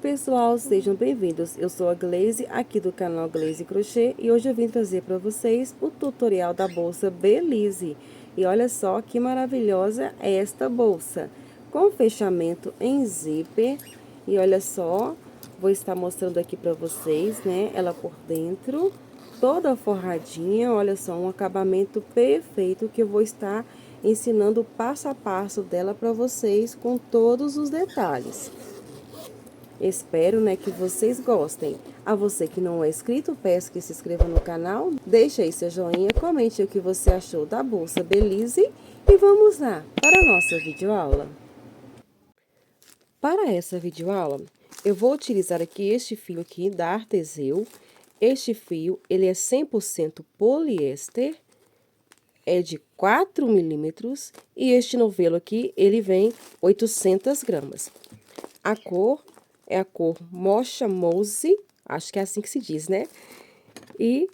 pessoal, sejam bem-vindos. Eu sou a Glaze, aqui do canal Glaze Crochê, e hoje eu vim trazer para vocês o tutorial da bolsa Belize. E olha só que maravilhosa é esta bolsa, com fechamento em zíper. E olha só, vou estar mostrando aqui para vocês, né, ela por dentro, toda forradinha. Olha só, um acabamento perfeito que eu vou estar ensinando passo a passo dela para vocês com todos os detalhes. Espero, né, que vocês gostem. A você que não é inscrito, peço que se inscreva no canal, deixe aí seu joinha, comente o que você achou da bolsa Belize e vamos lá para a nossa videoaula. Para essa videoaula, eu vou utilizar aqui este fio aqui da Arteseu. Este fio, ele é 100% poliéster, é de 4 milímetros e este novelo aqui, ele vem 800 gramas. A cor é a cor Mocha Mousse, acho que é assim que se diz, né? E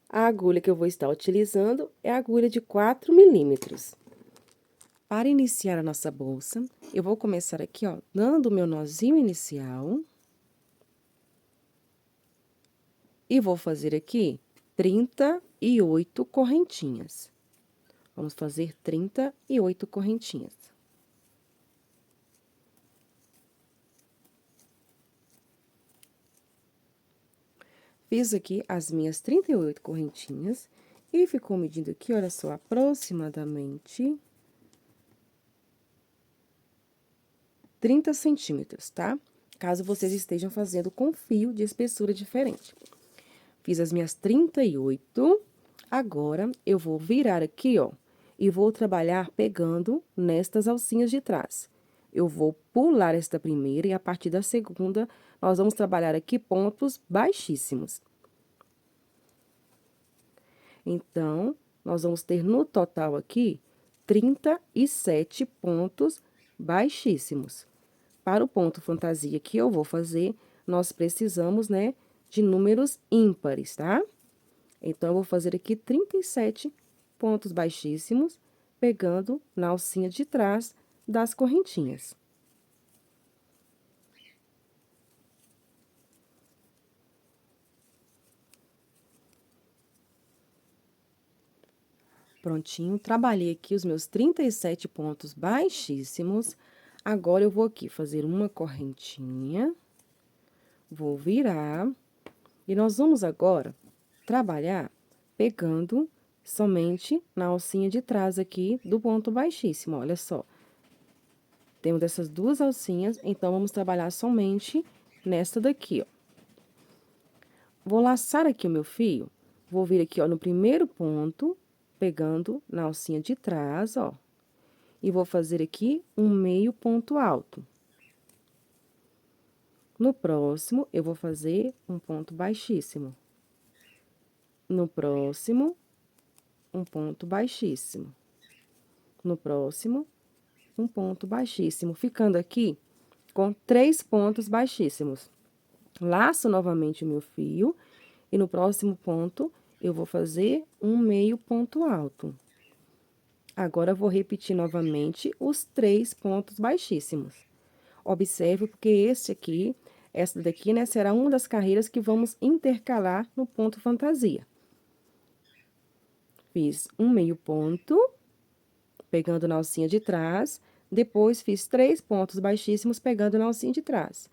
a agulha que eu vou estar utilizando é a agulha de 4 milímetros. Para iniciar a nossa bolsa, eu vou começar aqui, ó, dando o meu nozinho inicial. E vou fazer aqui 38 correntinhas. Vamos fazer 38 correntinhas. Fiz aqui as minhas 38 correntinhas e ficou medindo aqui, olha só, aproximadamente 30 centímetros, tá? Caso vocês estejam fazendo com fio de espessura diferente. Fiz as minhas 38, agora eu vou virar aqui, ó, e vou trabalhar pegando nestas alcinhas de trás. Eu vou pular esta primeira e a partir da segunda, nós vamos trabalhar aqui pontos baixíssimos. Então, nós vamos ter no total aqui 37 pontos baixíssimos. Para o ponto fantasia que eu vou fazer, nós precisamos, né, de números ímpares, tá? Então, eu vou fazer aqui 37 pontos baixíssimos, pegando na alcinha de trás das correntinhas. Prontinho, trabalhei aqui os meus 37 pontos baixíssimos. Agora, eu vou aqui fazer uma correntinha, vou virar, e nós vamos agora trabalhar pegando somente na alcinha de trás aqui do ponto baixíssimo, olha só. Temos essas duas alcinhas, então, vamos trabalhar somente nesta daqui, ó. Vou laçar aqui o meu fio, vou vir aqui, ó, no primeiro ponto, pegando na alcinha de trás, ó. E vou fazer aqui um meio ponto alto. No próximo, eu vou fazer um ponto baixíssimo. No próximo, um ponto baixíssimo. No próximo, um ponto baixíssimo, ficando aqui com 3 pontos baixíssimos. Laço novamente o meu fio e no próximo ponto eu vou fazer um meio ponto alto. Agora, eu vou repetir novamente os 3 pontos baixíssimos. Observe, porque essa daqui, né, será uma das carreiras que vamos intercalar no ponto fantasia. Fiz um meio ponto, pegando na alcinha de trás, depois fiz 3 pontos baixíssimos, pegando na alcinha de trás.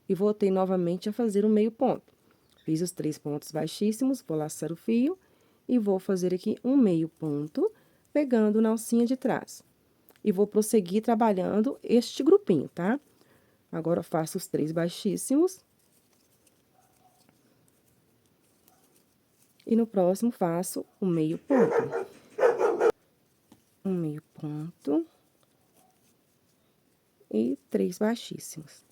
E voltei novamente a fazer um meio ponto. Fiz os 3 pontos baixíssimos, vou laçar o fio e vou fazer aqui um meio ponto, pegando na alcinha de trás. E vou prosseguir trabalhando este grupinho, tá? Agora, eu faço os 3 baixíssimos. E no próximo, faço o meio ponto. Um meio ponto. E 3 baixíssimos.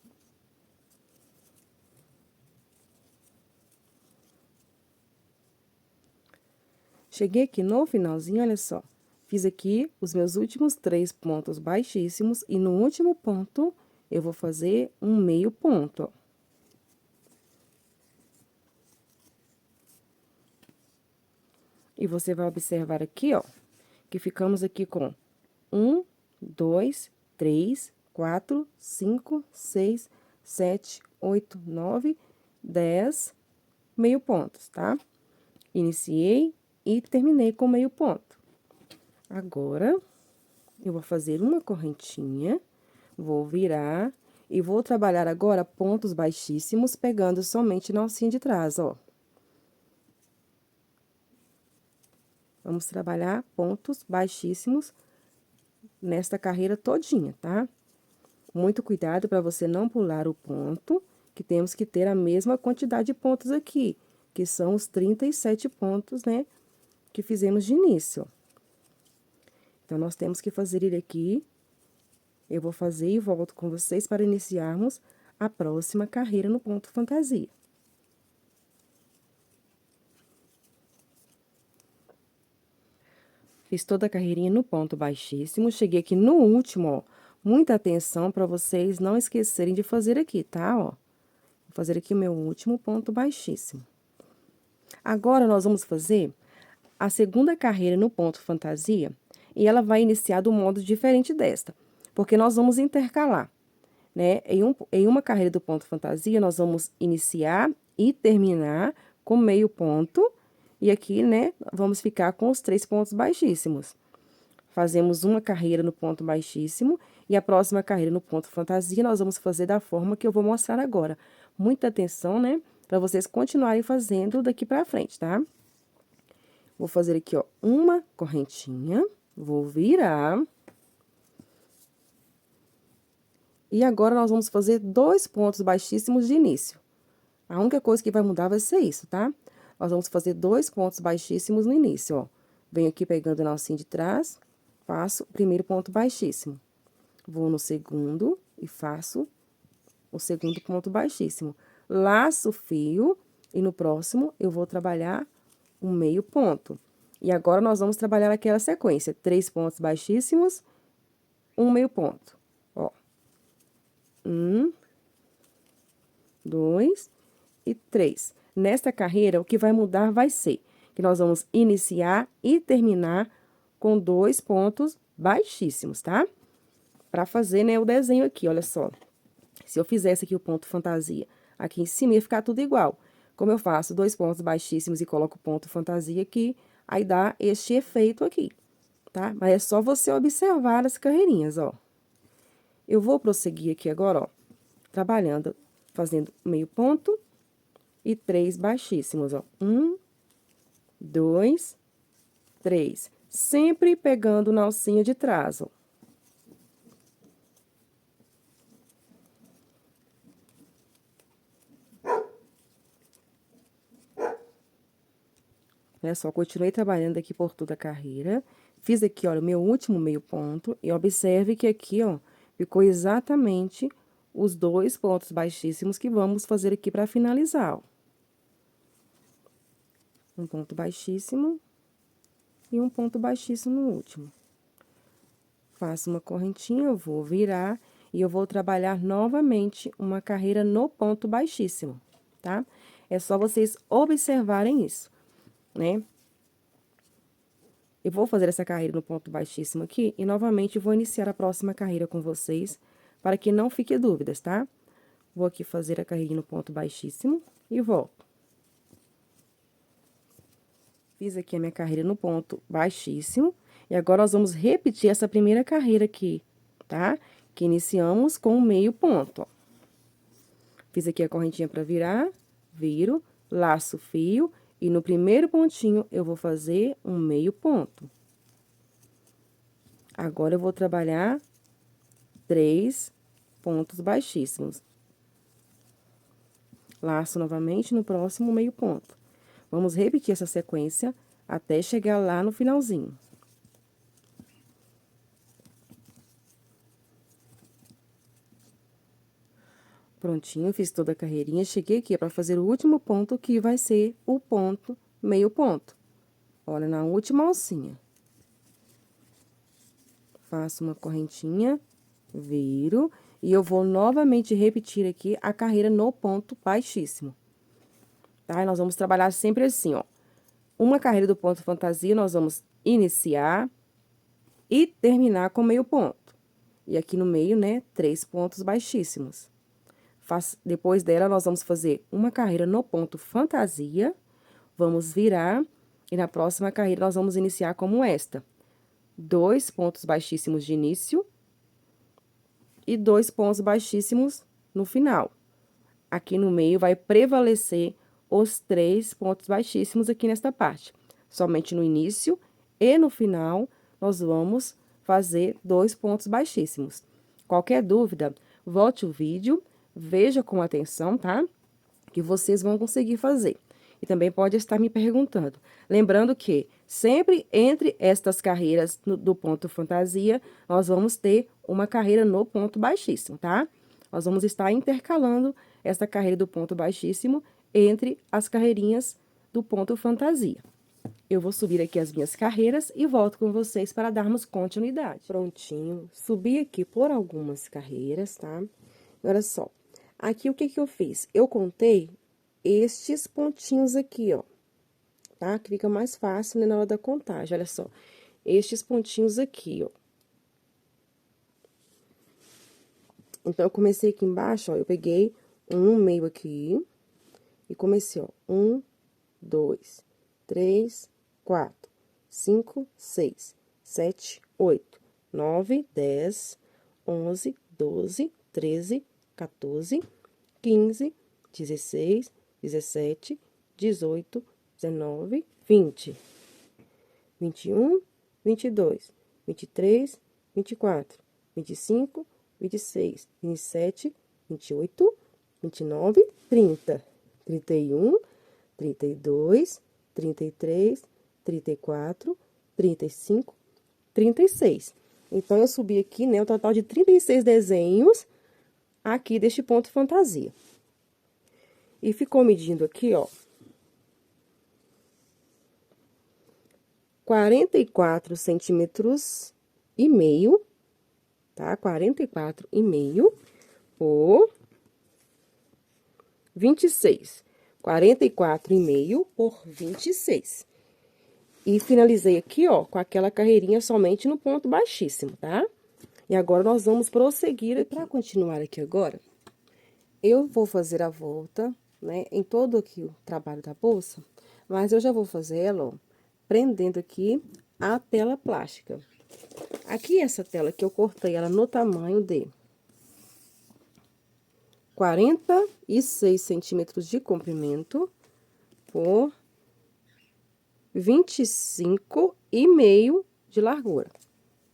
Cheguei aqui no finalzinho, olha só. Fiz aqui os meus últimos 3 pontos baixíssimos e no último ponto, eu vou fazer um meio ponto, ó. E você vai observar aqui, ó, que ficamos aqui com 1, 2, 3, 4, 5, 6, 7, 8, 9, 10 meio pontos, tá? Iniciei e terminei com meio ponto. Agora, eu vou fazer uma correntinha, vou virar e vou trabalhar agora pontos baixíssimos, pegando somente na alcinha de trás, ó. Vamos trabalhar pontos baixíssimos nesta carreira todinha, tá? Muito cuidado para você não pular o ponto, que temos que ter a mesma quantidade de pontos aqui, que são os 37 pontos, né, que fizemos de início. Então, nós temos que fazer ele aqui. Eu vou fazer e volto com vocês para iniciarmos a próxima carreira no ponto fantasia. Fiz toda a carreirinha no ponto baixíssimo, cheguei aqui no último, ó. Muita atenção para vocês não esquecerem de fazer aqui, tá, ó? Vou fazer aqui o meu último ponto baixíssimo. Agora, nós vamos fazer a segunda carreira no ponto fantasia, e ela vai iniciar do modo diferente desta, porque nós vamos intercalar, né? Em uma carreira do ponto fantasia, nós vamos iniciar e terminar com meio ponto, e aqui, né, vamos ficar com os 3 pontos baixíssimos. Fazemos uma carreira no ponto baixíssimo, e a próxima carreira no ponto fantasia, nós vamos fazer da forma que eu vou mostrar agora. Muita atenção, né, para vocês continuarem fazendo daqui pra frente, tá? Vou fazer aqui, ó, uma correntinha, vou virar. E agora, nós vamos fazer 2 pontos baixíssimos de início. A única coisa que vai mudar vai ser isso, tá? Nós vamos fazer 2 pontos baixíssimos no início, ó. Venho aqui pegando na alcinha de trás, faço o primeiro ponto baixíssimo. Vou no segundo e faço o segundo ponto baixíssimo. Laço o fio e no próximo eu vou trabalhar um meio ponto. E agora, nós vamos trabalhar aquela sequência, 3 pontos baixíssimos, um meio ponto. Ó. 1, 2 e 3. Nesta carreira, o que vai mudar vai ser que nós vamos iniciar e terminar com 2 pontos baixíssimos, tá? Pra fazer, né, o desenho aqui, olha só. Se eu fizesse aqui o ponto fantasia aqui em cima, ia ficar tudo igual. Como eu faço 2 pontos baixíssimos e coloco o ponto fantasia aqui, aí dá este efeito aqui, tá? Mas é só você observar as carreirinhas, ó. Eu vou prosseguir aqui agora, ó, trabalhando, fazendo meio ponto e 3 baixíssimos, ó. 1, 2, 3. Sempre pegando na alcinha de trás, ó. Olha só, continuei trabalhando aqui por toda a carreira. Fiz aqui, olha, o meu último meio ponto. E observe que aqui, ó, ficou exatamente os 2 pontos baixíssimos que vamos fazer aqui pra finalizar, ó. Um ponto baixíssimo e um ponto baixíssimo no último. Faço uma correntinha, eu vou virar e eu vou trabalhar novamente uma carreira no ponto baixíssimo, tá? É só vocês observarem isso, né? Eu vou fazer essa carreira no ponto baixíssimo aqui e novamente vou iniciar a próxima carreira com vocês, para que não fique dúvidas, tá? Vou aqui fazer a carreira no ponto baixíssimo e volto. Fiz aqui a minha carreira no ponto baixíssimo, e agora nós vamos repetir essa primeira carreira aqui, tá? Que iniciamos com meio ponto, ó. Fiz aqui a correntinha pra virar, viro, laço o fio, e no primeiro pontinho eu vou fazer um meio ponto. Agora, eu vou trabalhar 3 pontos baixíssimos. Laço novamente no próximo meio ponto. Vamos repetir essa sequência até chegar lá no finalzinho. Prontinho, fiz toda a carreirinha, cheguei aqui para fazer o último ponto, que vai ser o ponto, meio ponto. Olha, na última alcinha. Faço uma correntinha, viro, e eu vou novamente repetir aqui a carreira no ponto baixíssimo. Tá? E nós vamos trabalhar sempre assim, ó. Uma carreira do ponto fantasia, nós vamos iniciar e terminar com meio ponto. E aqui no meio, né, 3 pontos baixíssimos. Depois dela, nós vamos fazer uma carreira no ponto fantasia, vamos virar, e na próxima carreira nós vamos iniciar como esta. 2 pontos baixíssimos de início e 2 pontos baixíssimos no final. Aqui no meio vai prevalecer os 3 pontos baixíssimos aqui nesta parte. Somente no início e no final, nós vamos fazer 2 pontos baixíssimos. Qualquer dúvida, volte o vídeo, veja com atenção, tá? Que vocês vão conseguir fazer. E também pode estar me perguntando. Lembrando que sempre entre estas carreiras do ponto fantasia, nós vamos ter uma carreira no ponto baixíssimo, tá? Nós vamos estar intercalando esta carreira do ponto baixíssimo entre as carreirinhas do ponto fantasia. Eu vou subir aqui as minhas carreiras e volto com vocês para darmos continuidade. Prontinho, subi aqui por algumas carreiras, tá? Olha só, aqui o que que eu fiz? Eu contei estes pontinhos aqui, ó, tá? Que fica mais fácil, né, na hora da contagem, olha só. Estes pontinhos aqui, ó. Então, eu comecei aqui embaixo, ó, eu peguei um no meio aqui e comecei, ó, 1, 2, 3, 4, 5, 6, 7, 8, 9, 10, 11, 12, 13, 14, 15, 16, 17, 18, 19, 20, 21, 22, 23, 24, 25, 26, 27, 28, 29, 30, 31, 32, 33, 34, 35, 36. Então, eu subi aqui, né, um total de 36 desenhos aqui deste ponto fantasia. E ficou medindo aqui, ó, 44 centímetros e meio, tá? 44,5 por 26. 44,5 por 26. E finalizei aqui, ó, com aquela carreirinha somente no ponto baixíssimo, tá? E agora, nós vamos prosseguir. E para continuar aqui agora, eu vou fazer a volta, né, em todo aqui o trabalho da bolsa, mas eu já vou fazer ela, ó, prendendo aqui a tela plástica. Aqui, essa tela que eu cortei ela no tamanho de 46 centímetros de comprimento por 25,5 de largura,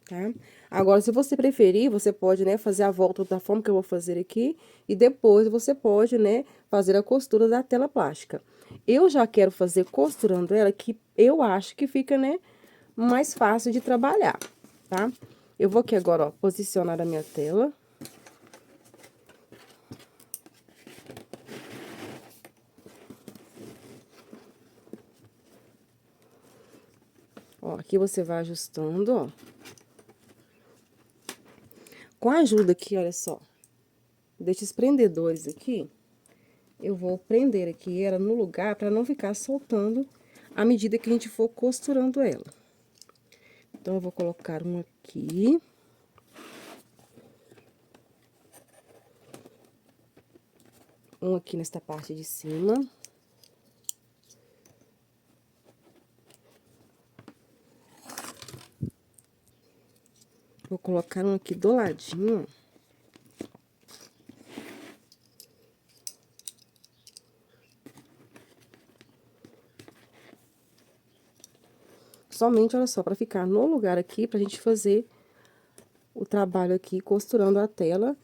tá? Agora, se você preferir, você pode, né, fazer a volta da forma que eu vou fazer aqui, e depois você pode, né, fazer a costura da tela plástica. Eu já quero fazer costurando ela, que eu acho que fica, né, mais fácil de trabalhar, tá? Eu vou aqui agora, ó, posicionar a minha tela. Ó, aqui você vai ajustando, ó. Com a ajuda aqui, olha só, desses prendedores aqui, eu vou prender aqui ela no lugar para não ficar soltando à medida que a gente for costurando ela. Então, eu vou colocar um aqui. Um aqui nesta parte de cima. Vou colocar um aqui do ladinho, ó. Somente, olha só, para ficar no lugar aqui, pra gente fazer o trabalho aqui, costurando a tela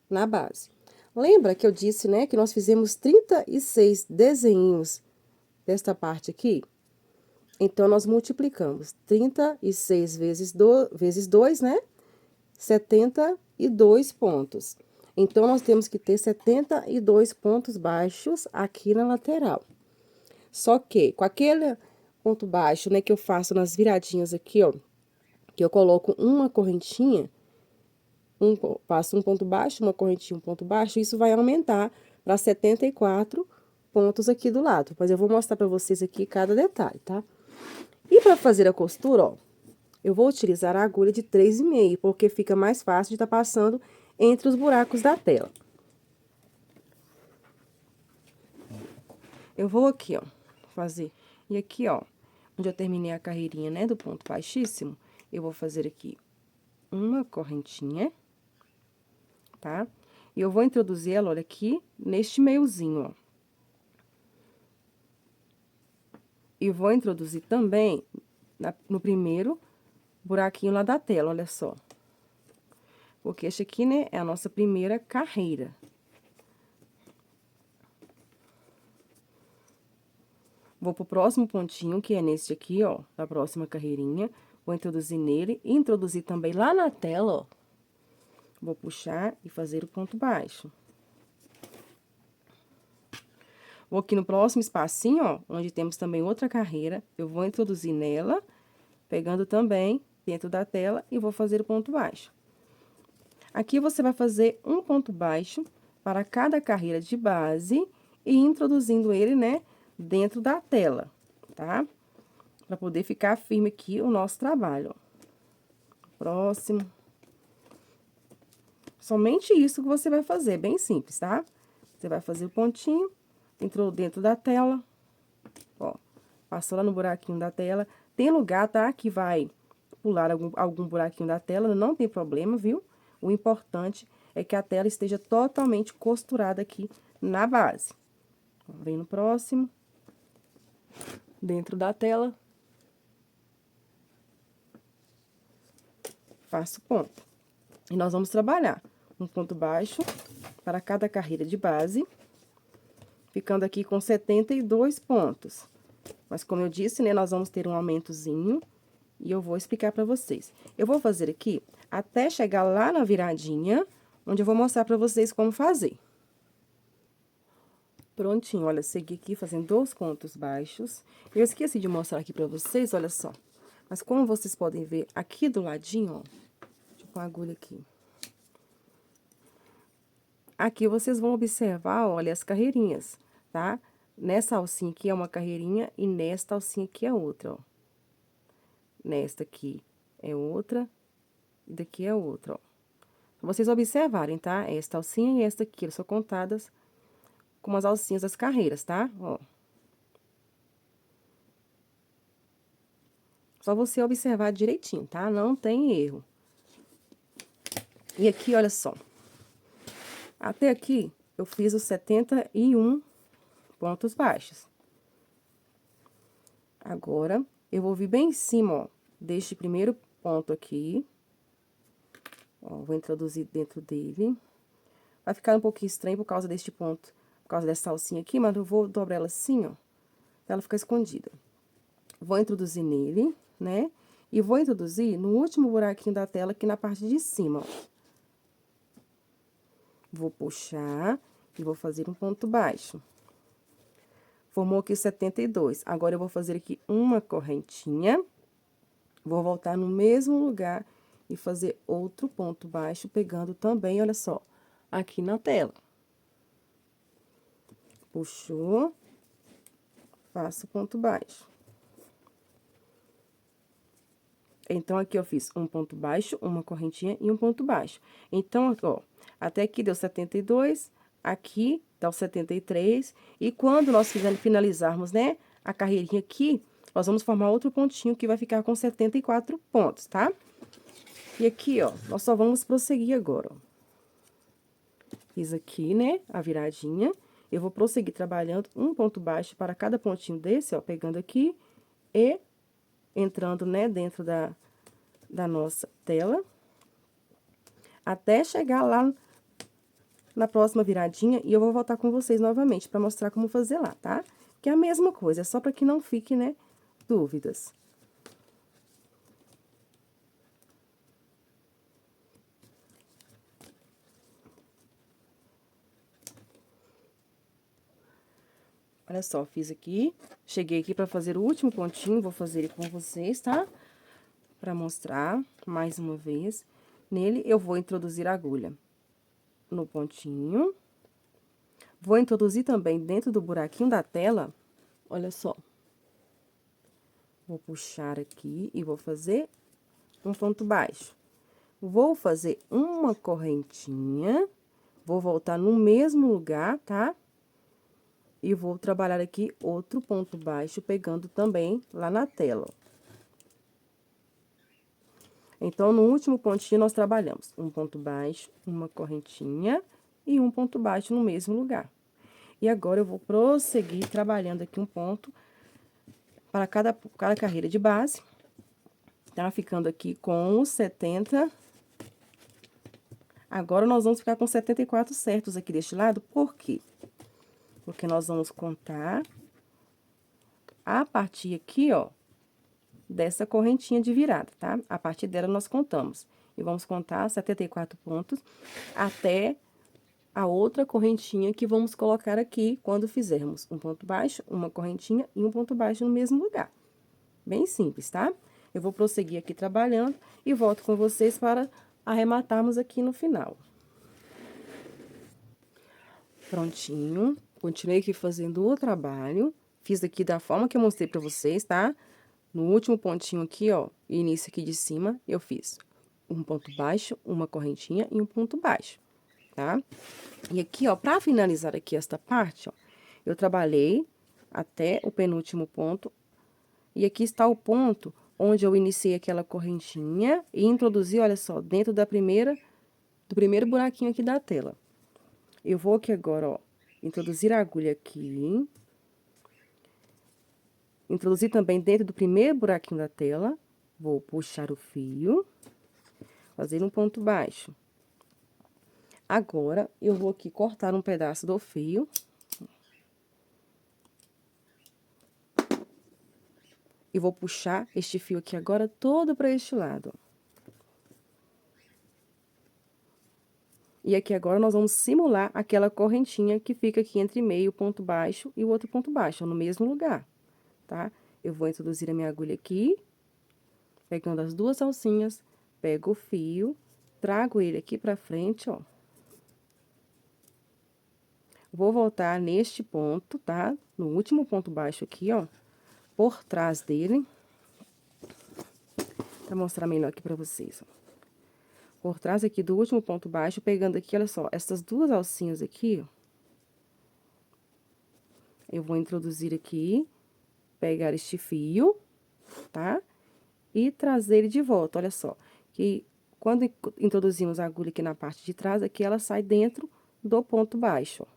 na base. Lembra que eu disse, né, que nós fizemos 36 desenhos desta parte aqui? Então, nós multiplicamos 36 vezes 2, né? 72 pontos. Então, nós temos que ter 72 pontos baixos aqui na lateral. Só que, com aquele ponto baixo, né, que eu faço nas viradinhas aqui, ó, que eu coloco uma correntinha, passo um ponto baixo, uma correntinha, um ponto baixo, isso vai aumentar para 74 pontos aqui do lado. Mas eu vou mostrar para vocês aqui cada detalhe, tá? E para fazer a costura, ó, eu vou utilizar a agulha de 3,5, porque fica mais fácil de estar passando entre os buracos da tela. eu vou aqui, ó, fazer. E aqui, ó, onde eu terminei a carreirinha, né, do ponto baixíssimo, eu vou fazer aqui uma correntinha, tá? E eu vou introduzir ela, olha, aqui, neste meiozinho, ó. E vou introduzir também no primeiro buraquinho lá da tela, olha só. Porque este aqui, né, é a nossa primeira carreira. Vou pro próximo pontinho, que é nesse aqui, ó, da próxima carreirinha. Vou introduzir nele e introduzir também lá na tela, ó. Vou puxar e fazer o ponto baixo. Vou aqui no próximo espacinho, ó, onde temos também outra carreira, eu vou introduzir nela, pegando também dentro da tela e vou fazer o ponto baixo. Aqui você vai fazer um ponto baixo para cada carreira de base e introduzindo ele, né, dentro da tela, tá? Para poder ficar firme aqui o nosso trabalho, ó. Próximo. Somente isso que você vai fazer, bem simples, tá? Você vai fazer o pontinho, entrou dentro da tela, ó, passou lá no buraquinho da tela. Tem lugar, tá, que vai pular algum buraquinho da tela, não tem problema, viu? O importante é que a tela esteja totalmente costurada aqui na base. Vem no próximo, dentro da tela, faço ponto. E nós vamos trabalhar um ponto baixo para cada carreira de base, ficando aqui com 72 pontos. Mas, como eu disse, né, nós vamos ter um aumentozinho e eu vou explicar pra vocês. Eu vou fazer aqui até chegar lá na viradinha, onde eu vou mostrar pra vocês como fazer. Prontinho, olha, segui aqui fazendo 2 pontos baixos. Eu esqueci de mostrar aqui pra vocês, olha só. Mas como vocês podem ver aqui do ladinho, ó, deixa eu pôr a agulha aqui. Aqui vocês vão observar, olha, as carreirinhas, tá? Nessa alcinha aqui é uma carreirinha e nesta alcinha aqui é outra, ó. Nesta aqui é outra e daqui é outra, ó. Pra vocês observarem, tá? Esta alcinha e esta aqui, elas são contadas como as alcinhas das carreiras, tá? Ó. Só você observar direitinho, tá? Não tem erro. E aqui, olha só. Até aqui, eu fiz os 71 pontos baixos. Agora, eu vou vir bem em cima, ó, deste primeiro ponto aqui. Ó, vou introduzir dentro dele. Vai ficar um pouquinho estranho por causa deste ponto, por causa dessa alcinha aqui, mas eu vou dobrar ela assim, ó, pra ela ficar escondida. Vou introduzir nele, né? E vou introduzir no último buraquinho da tela, aqui na parte de cima, ó. Vou puxar e vou fazer um ponto baixo. Formou aqui 72. Agora, eu vou fazer aqui uma correntinha. Vou voltar no mesmo lugar e fazer outro ponto baixo, pegando também, olha só, aqui na tela. Puxou, faço ponto baixo. Então, aqui eu fiz um ponto baixo, uma correntinha e um ponto baixo. Então, ó, até aqui deu 72, aqui dá o 73, e quando nós finalizarmos, né, a carreirinha aqui, nós vamos formar outro pontinho que vai ficar com 74 pontos, tá? E aqui, ó, nós só vamos prosseguir agora, ó. Fiz aqui, né, a viradinha, eu vou prosseguir trabalhando um ponto baixo para cada pontinho desse, ó, pegando aqui e entrando, né, dentro da nossa tela, até chegar lá na próxima viradinha, e eu vou voltar com vocês novamente para mostrar como fazer lá, tá? Que é a mesma coisa, é só para que não fique, né, dúvidas. Olha só, fiz aqui, cheguei aqui para fazer o último pontinho, vou fazer ele com vocês, tá? Para mostrar mais uma vez. Nele, eu vou introduzir a agulha no pontinho. Vou introduzir também dentro do buraquinho da tela, olha só. Vou puxar aqui e vou fazer um ponto baixo. Vou fazer uma correntinha, vou voltar no mesmo lugar, tá? E vou trabalhar aqui outro ponto baixo, pegando também lá na tela, ó. Então, no último pontinho, nós trabalhamos um ponto baixo, uma correntinha e um ponto baixo no mesmo lugar. E agora, eu vou prosseguir trabalhando aqui um ponto para cada carreira de base, tá? Ficando aqui com 70. Agora, nós vamos ficar com 74 certos aqui deste lado, por quê? Porque nós vamos contar a partir aqui, ó, dessa correntinha de virada, tá? A partir dela, nós contamos. E vamos contar 74 pontos até a outra correntinha que vamos colocar aqui quando fizermos um ponto baixo, uma correntinha e um ponto baixo no mesmo lugar. Bem simples, tá? Eu vou prosseguir aqui trabalhando e volto com vocês para arrematarmos aqui no final. Prontinho. Continuei aqui fazendo o trabalho. Fiz aqui da forma que eu mostrei pra vocês, tá? No último pontinho aqui, ó, início aqui de cima, eu fiz um ponto baixo, uma correntinha e um ponto baixo, tá? E aqui, ó, pra finalizar aqui esta parte, ó, eu trabalhei até o penúltimo ponto. E aqui está o ponto onde eu iniciei aquela correntinha e introduzi, olha só, dentro do primeiro buraquinho aqui da tela. Eu vou aqui agora, ó, introduzir a agulha aqui. Introduzir também dentro do primeiro buraquinho da tela. Vou puxar o fio, fazer um ponto baixo. Agora, eu vou aqui cortar um pedaço do fio. E vou puxar este fio aqui agora todo para este lado. E aqui agora, nós vamos simular aquela correntinha que fica aqui entre meio ponto baixo e o outro ponto baixo, no mesmo lugar, tá? Eu vou introduzir a minha agulha aqui, pegando as duas alcinhas, pego o fio, trago ele aqui pra frente, ó. Vou voltar neste ponto, tá? No último ponto baixo aqui, ó, por trás dele. Pra mostrar melhor aqui pra vocês, ó. Por trás aqui do último ponto baixo, pegando aqui, olha só, essas duas alcinhas aqui, ó. Eu vou introduzir aqui, pegar este fio, tá? E trazer ele de volta, olha só. Que quando introduzimos a agulha aqui na parte de trás, aqui ela sai dentro do ponto baixo, ó.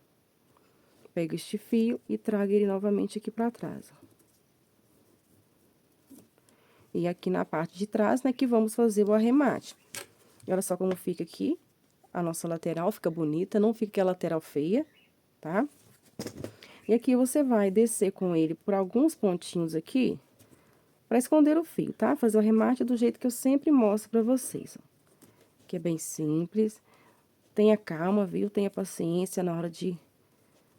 Pego este fio e trago ele novamente aqui pra trás, ó. E aqui na parte de trás, né, que vamos fazer o arremate. E olha só como fica aqui a nossa lateral, fica bonita, não fica a lateral feia, tá? E aqui você vai descer com ele por alguns pontinhos aqui, pra esconder o fio, tá? Fazer o arremate do jeito que eu sempre mostro pra vocês, ó. Que é bem simples. Tenha calma, viu? Tenha paciência na hora de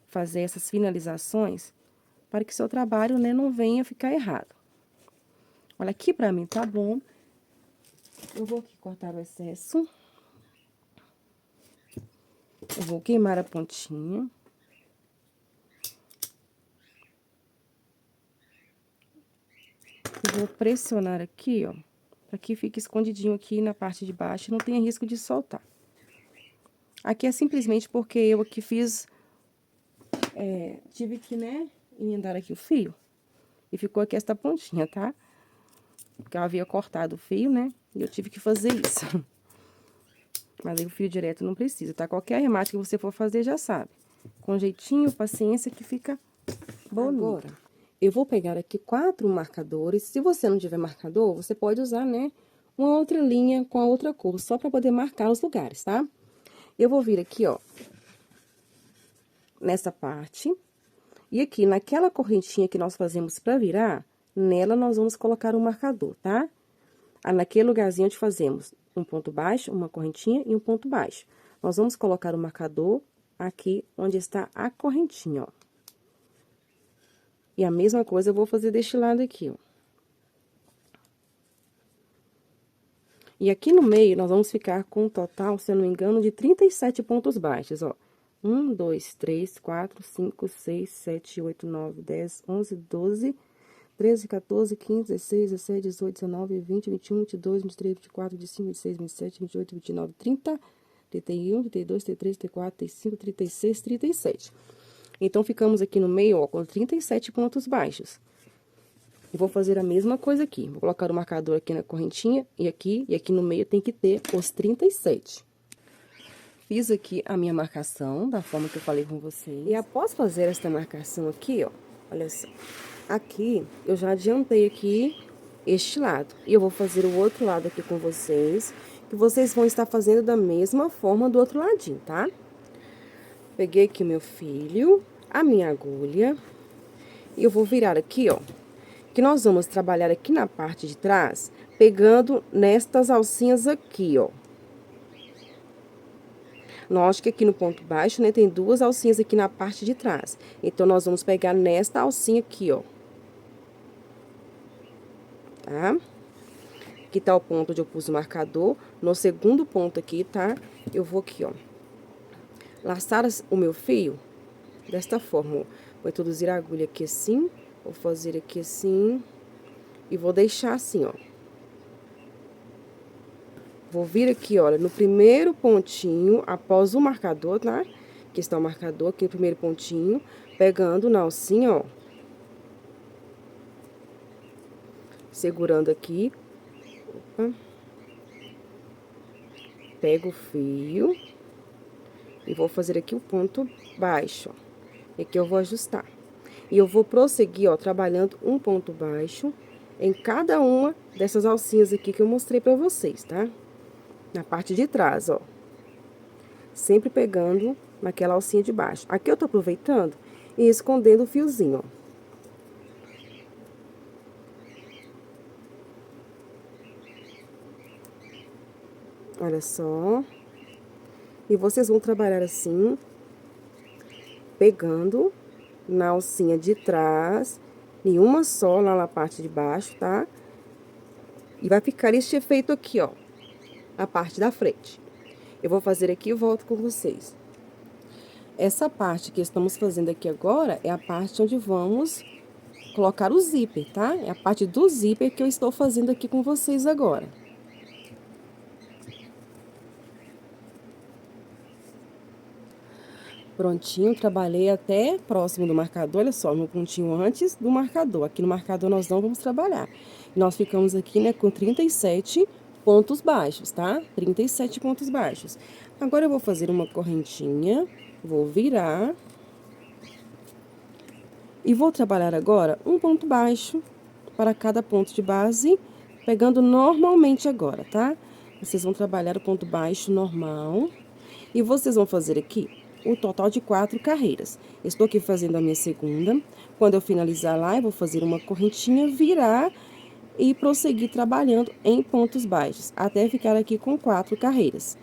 fazer essas finalizações, para que seu trabalho, né, não venha ficar errado. Olha, aqui pra mim tá bom. Eu vou aqui cortar o excesso. Eu vou queimar a pontinha. Eu vou pressionar aqui, ó, pra que fique escondidinho aqui na parte de baixo e não tenha risco de soltar. Aqui é simplesmente porque eu aqui fiz, tive que, né, emendar aqui o fio. E ficou aqui esta pontinha, tá? Porque eu havia cortado o fio, né, e eu tive que fazer isso. Mas aí o fio direto não precisa, tá? Qualquer arremate que você for fazer, já sabe. Com jeitinho, paciência, que fica bonito. Agora, eu vou pegar aqui 4 marcadores. Se você não tiver marcador, você pode usar, né, uma outra linha com a outra cor, só pra poder marcar os lugares, tá? Eu vou vir aqui, ó, nessa parte. E aqui, naquela correntinha que nós fazemos pra virar, nela nós vamos colocar um marcador, tá? Naquele lugarzinho onde fazemos um ponto baixo, uma correntinha e um ponto baixo. Nós vamos colocar o marcador aqui onde está a correntinha, ó. E a mesma coisa eu vou fazer deste lado aqui, ó. E aqui no meio, nós vamos ficar com um total, se eu não me engano, de 37 pontos baixos, ó. 1, 2, 3, 4, 5, 6, 7, 8, 9, 10, 11, 12, 13, 14, 15, 16, 17, 18, 19, 20, 21, 22, 23, 24, 25, 26, 27, 28, 29, 30, 31, 32, 33, 34, 35, 36, 37. Então, ficamos aqui no meio, ó, com 37 pontos baixos. E vou fazer a mesma coisa aqui. Vou colocar o marcador aqui na correntinha e aqui no meio tem que ter os 37. Fiz aqui a minha marcação, da forma que eu falei com vocês. E após fazer esta marcação aqui, ó, olha só. Aqui, eu já adiantei aqui este lado. E eu vou fazer o outro lado aqui com vocês, que vocês vão estar fazendo da mesma forma do outro ladinho, tá? Peguei aqui o meu fio, a minha agulha, e eu vou virar aqui, ó, que nós vamos trabalhar aqui na parte de trás, pegando nestas alcinhas aqui, ó. Lógico que aqui no ponto baixo, né, tem duas alcinhas aqui na parte de trás. Então, nós vamos pegar nesta alcinha aqui, ó. Tá? Aqui tá o ponto onde eu pus o marcador. No segundo ponto aqui, tá? Eu vou aqui, ó, laçar o meu fio desta forma, ó. Vou introduzir a agulha aqui assim, vou fazer aqui assim, e vou deixar assim, ó. Vou vir aqui, olha, no primeiro pontinho, após o marcador, tá? Aqui está o marcador, aqui no primeiro pontinho, pegando na alcinha, ó. Segurando aqui. Opa. Pego o fio. E vou fazer aqui o ponto baixo, ó. E aqui eu vou ajustar. E eu vou prosseguir, ó, trabalhando um ponto baixo em cada uma dessas alcinhas aqui que eu mostrei pra vocês, tá? Na parte de trás, ó. Sempre pegando naquela alcinha de baixo. Aqui eu tô aproveitando e escondendo o fiozinho, ó. Olha só. E vocês vão trabalhar assim, pegando na alcinha de trás, em uma só lá na parte de baixo, tá? E vai ficar este efeito aqui, ó, a parte da frente. Eu vou fazer aqui e volto com vocês. Essa parte que estamos fazendo aqui agora é a parte onde vamos colocar o zíper, tá? É a parte do zíper que eu estou fazendo aqui com vocês agora. Prontinho, trabalhei até próximo do marcador, olha só, no pontinho antes do marcador. Aqui no marcador nós não vamos trabalhar. Nós ficamos aqui, né, com 37 pontos baixos, tá? 37 pontos baixos. Agora, eu vou fazer uma correntinha, vou virar. E vou trabalhar agora um ponto baixo para cada ponto de base, pegando normalmente agora, tá? Vocês vão trabalhar o ponto baixo normal. E vocês vão fazer aqui o total de 4 carreiras. Estou aqui fazendo a minha segunda. Quando eu finalizar lá, eu vou fazer uma correntinha, virar e prosseguir trabalhando em pontos baixos, até ficar aqui com 4 carreiras.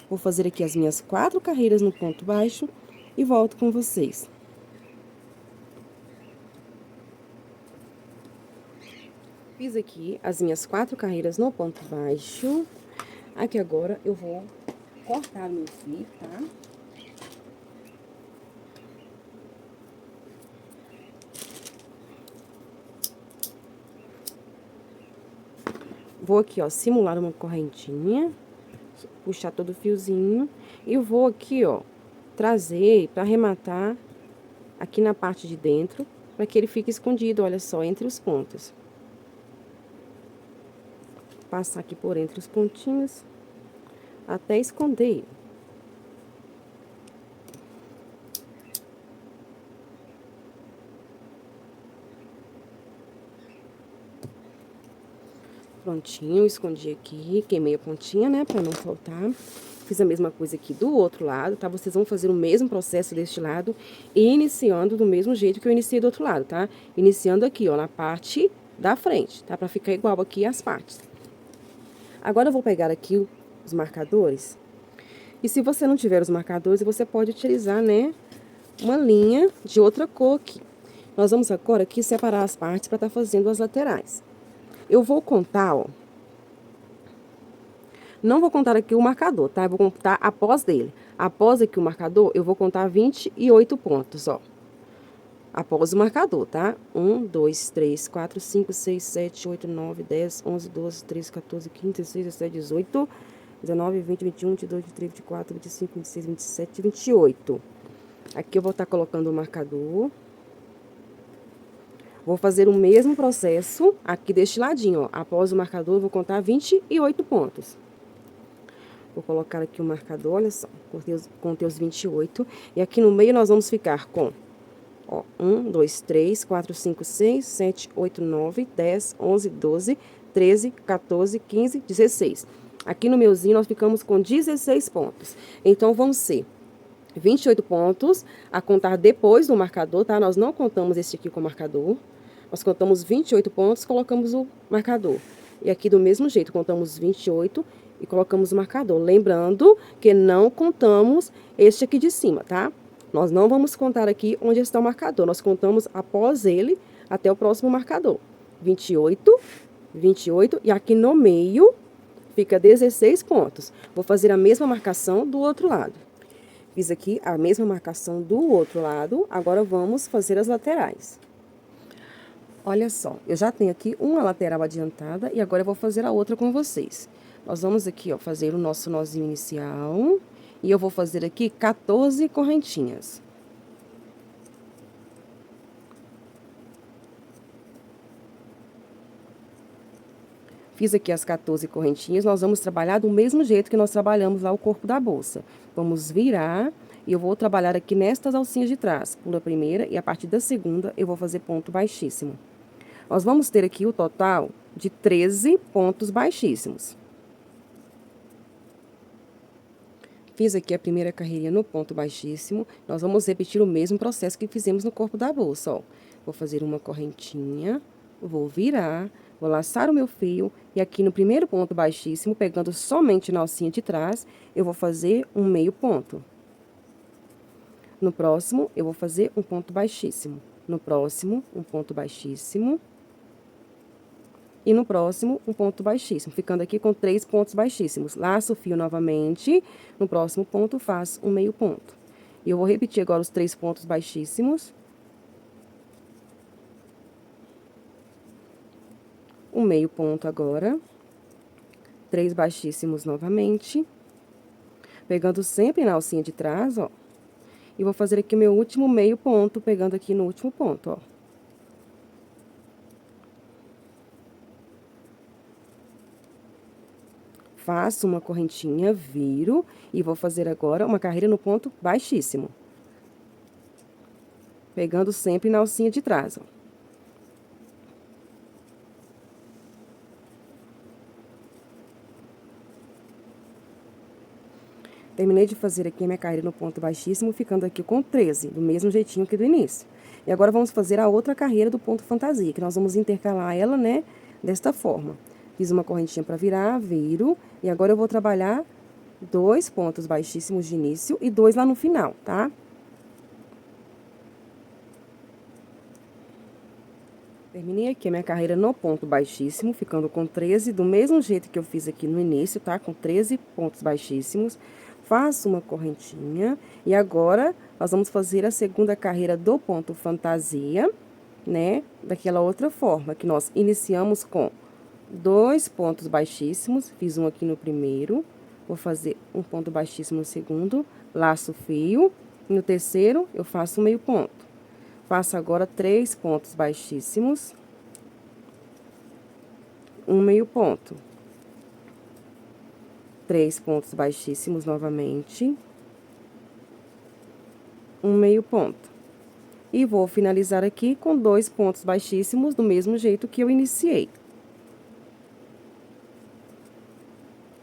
Vou fazer aqui as minhas 4 carreiras no ponto baixo e volto com vocês. Fiz aqui as minhas 4 carreiras no ponto baixo. Aqui agora eu vou cortar meu fio, tá? Vou aqui, ó, simular uma correntinha, puxar todo o fiozinho e vou aqui, ó, trazer para arrematar aqui na parte de dentro, para que ele fique escondido, olha só, entre os pontos. Passar aqui por entre os pontinhos, até esconder. Prontinho, escondi aqui, queimei a pontinha, né, pra não soltar. Fiz a mesma coisa aqui do outro lado, tá? Vocês vão fazer o mesmo processo deste lado e iniciando do mesmo jeito que eu iniciei do outro lado, tá? Iniciando aqui, ó, na parte da frente, tá? Pra ficar igual aqui as partes. Agora, eu vou pegar aqui os marcadores. E se você não tiver os marcadores, você pode utilizar, né, uma linha de outra cor aqui. Nós vamos agora aqui separar as partes pra tá fazendo as laterais. Eu vou contar, ó. Não vou contar aqui o marcador, tá? Eu vou contar após dele. Após aqui o marcador, eu vou contar 28 pontos, ó. Após o marcador, tá? 1, 2, 3, 4, 5, 6, 7, 8, 9, 10, 11, 12, 13, 14, 15, 16, 17, 18, 19, 20, 21, 22, 23, 24, 25, 26, 27, 28. Aqui eu vou estar colocando o marcador. Vou fazer o mesmo processo aqui deste ladinho, ó. Após o marcador, eu vou contar 28 pontos. Vou colocar aqui o marcador, olha só, contei os 28. E aqui no meio nós vamos ficar com, ó, 1, 2, 3, 4, 5, 6, 7, 8, 9, 10, 11, 12, 13, 14, 15, 16. Aqui no meuzinho nós ficamos com 16 pontos. Então, vão ser 28 pontos a contar depois do marcador, tá? Nós não contamos este aqui com o marcador. Nós contamos 28 pontos, colocamos o marcador. E aqui do mesmo jeito, contamos 28 e colocamos o marcador. Lembrando que não contamos este aqui de cima, tá? Nós não vamos contar aqui onde está o marcador. Nós contamos após ele até o próximo marcador. 28, 28 e aqui no meio fica 16 pontos. Vou fazer a mesma marcação do outro lado. Fiz aqui a mesma marcação do outro lado. Agora vamos fazer as laterais. Olha só, eu já tenho aqui uma lateral adiantada e agora eu vou fazer a outra com vocês. Nós vamos aqui, ó, fazer o nosso nozinho inicial e eu vou fazer aqui 14 correntinhas. Fiz aqui as 14 correntinhas, nós vamos trabalhar do mesmo jeito que nós trabalhamos lá o corpo da bolsa. Vamos virar e eu vou trabalhar aqui nestas alcinhas de trás. Pula a primeira e a partir da segunda eu vou fazer ponto baixíssimo. Nós vamos ter aqui o total de 13 pontos baixíssimos. Fiz aqui a primeira carreirinha no ponto baixíssimo. Nós vamos repetir o mesmo processo que fizemos no corpo da bolsa, ó. Vou fazer uma correntinha, vou virar, vou laçar o meu fio e aqui no primeiro ponto baixíssimo, pegando somente na alcinha de trás, eu vou fazer um meio ponto. No próximo, eu vou fazer um ponto baixíssimo. No próximo, um ponto baixíssimo. E no próximo, um ponto baixíssimo, ficando aqui com 3 pontos baixíssimos. Laço o fio novamente, no próximo ponto faço um meio ponto. E eu vou repetir agora os 3 pontos baixíssimos. Um meio ponto agora. 3 baixíssimos novamente. Pegando sempre na alcinha de trás, ó. E vou fazer aqui o meu último meio ponto, pegando aqui no último ponto, ó. Faço uma correntinha, viro e vou fazer agora uma carreira no ponto baixíssimo. Pegando sempre na alcinha de trás, ó. Terminei de fazer aqui a minha carreira no ponto baixíssimo, ficando aqui com 13, do mesmo jeitinho que do início. E agora, vamos fazer a outra carreira do ponto fantasia, que nós vamos intercalar ela, né, desta forma. Fiz uma correntinha para virar, viro, e agora eu vou trabalhar 2 pontos baixíssimos de início e 2 lá no final, tá? Terminei aqui a minha carreira no ponto baixíssimo, ficando com 13, do mesmo jeito que eu fiz aqui no início, tá? Com 13 pontos baixíssimos. Faço uma correntinha e agora nós vamos fazer a segunda carreira do ponto fantasia, né? Daquela outra forma que nós iniciamos com 2 pontos baixíssimos, fiz um aqui no primeiro, vou fazer um ponto baixíssimo no segundo, laço o fio, e no terceiro eu faço um meio ponto. Faço agora 3 pontos baixíssimos, um meio ponto. 3 pontos baixíssimos novamente, um meio ponto. E vou finalizar aqui com 2 pontos baixíssimos, do mesmo jeito que eu iniciei.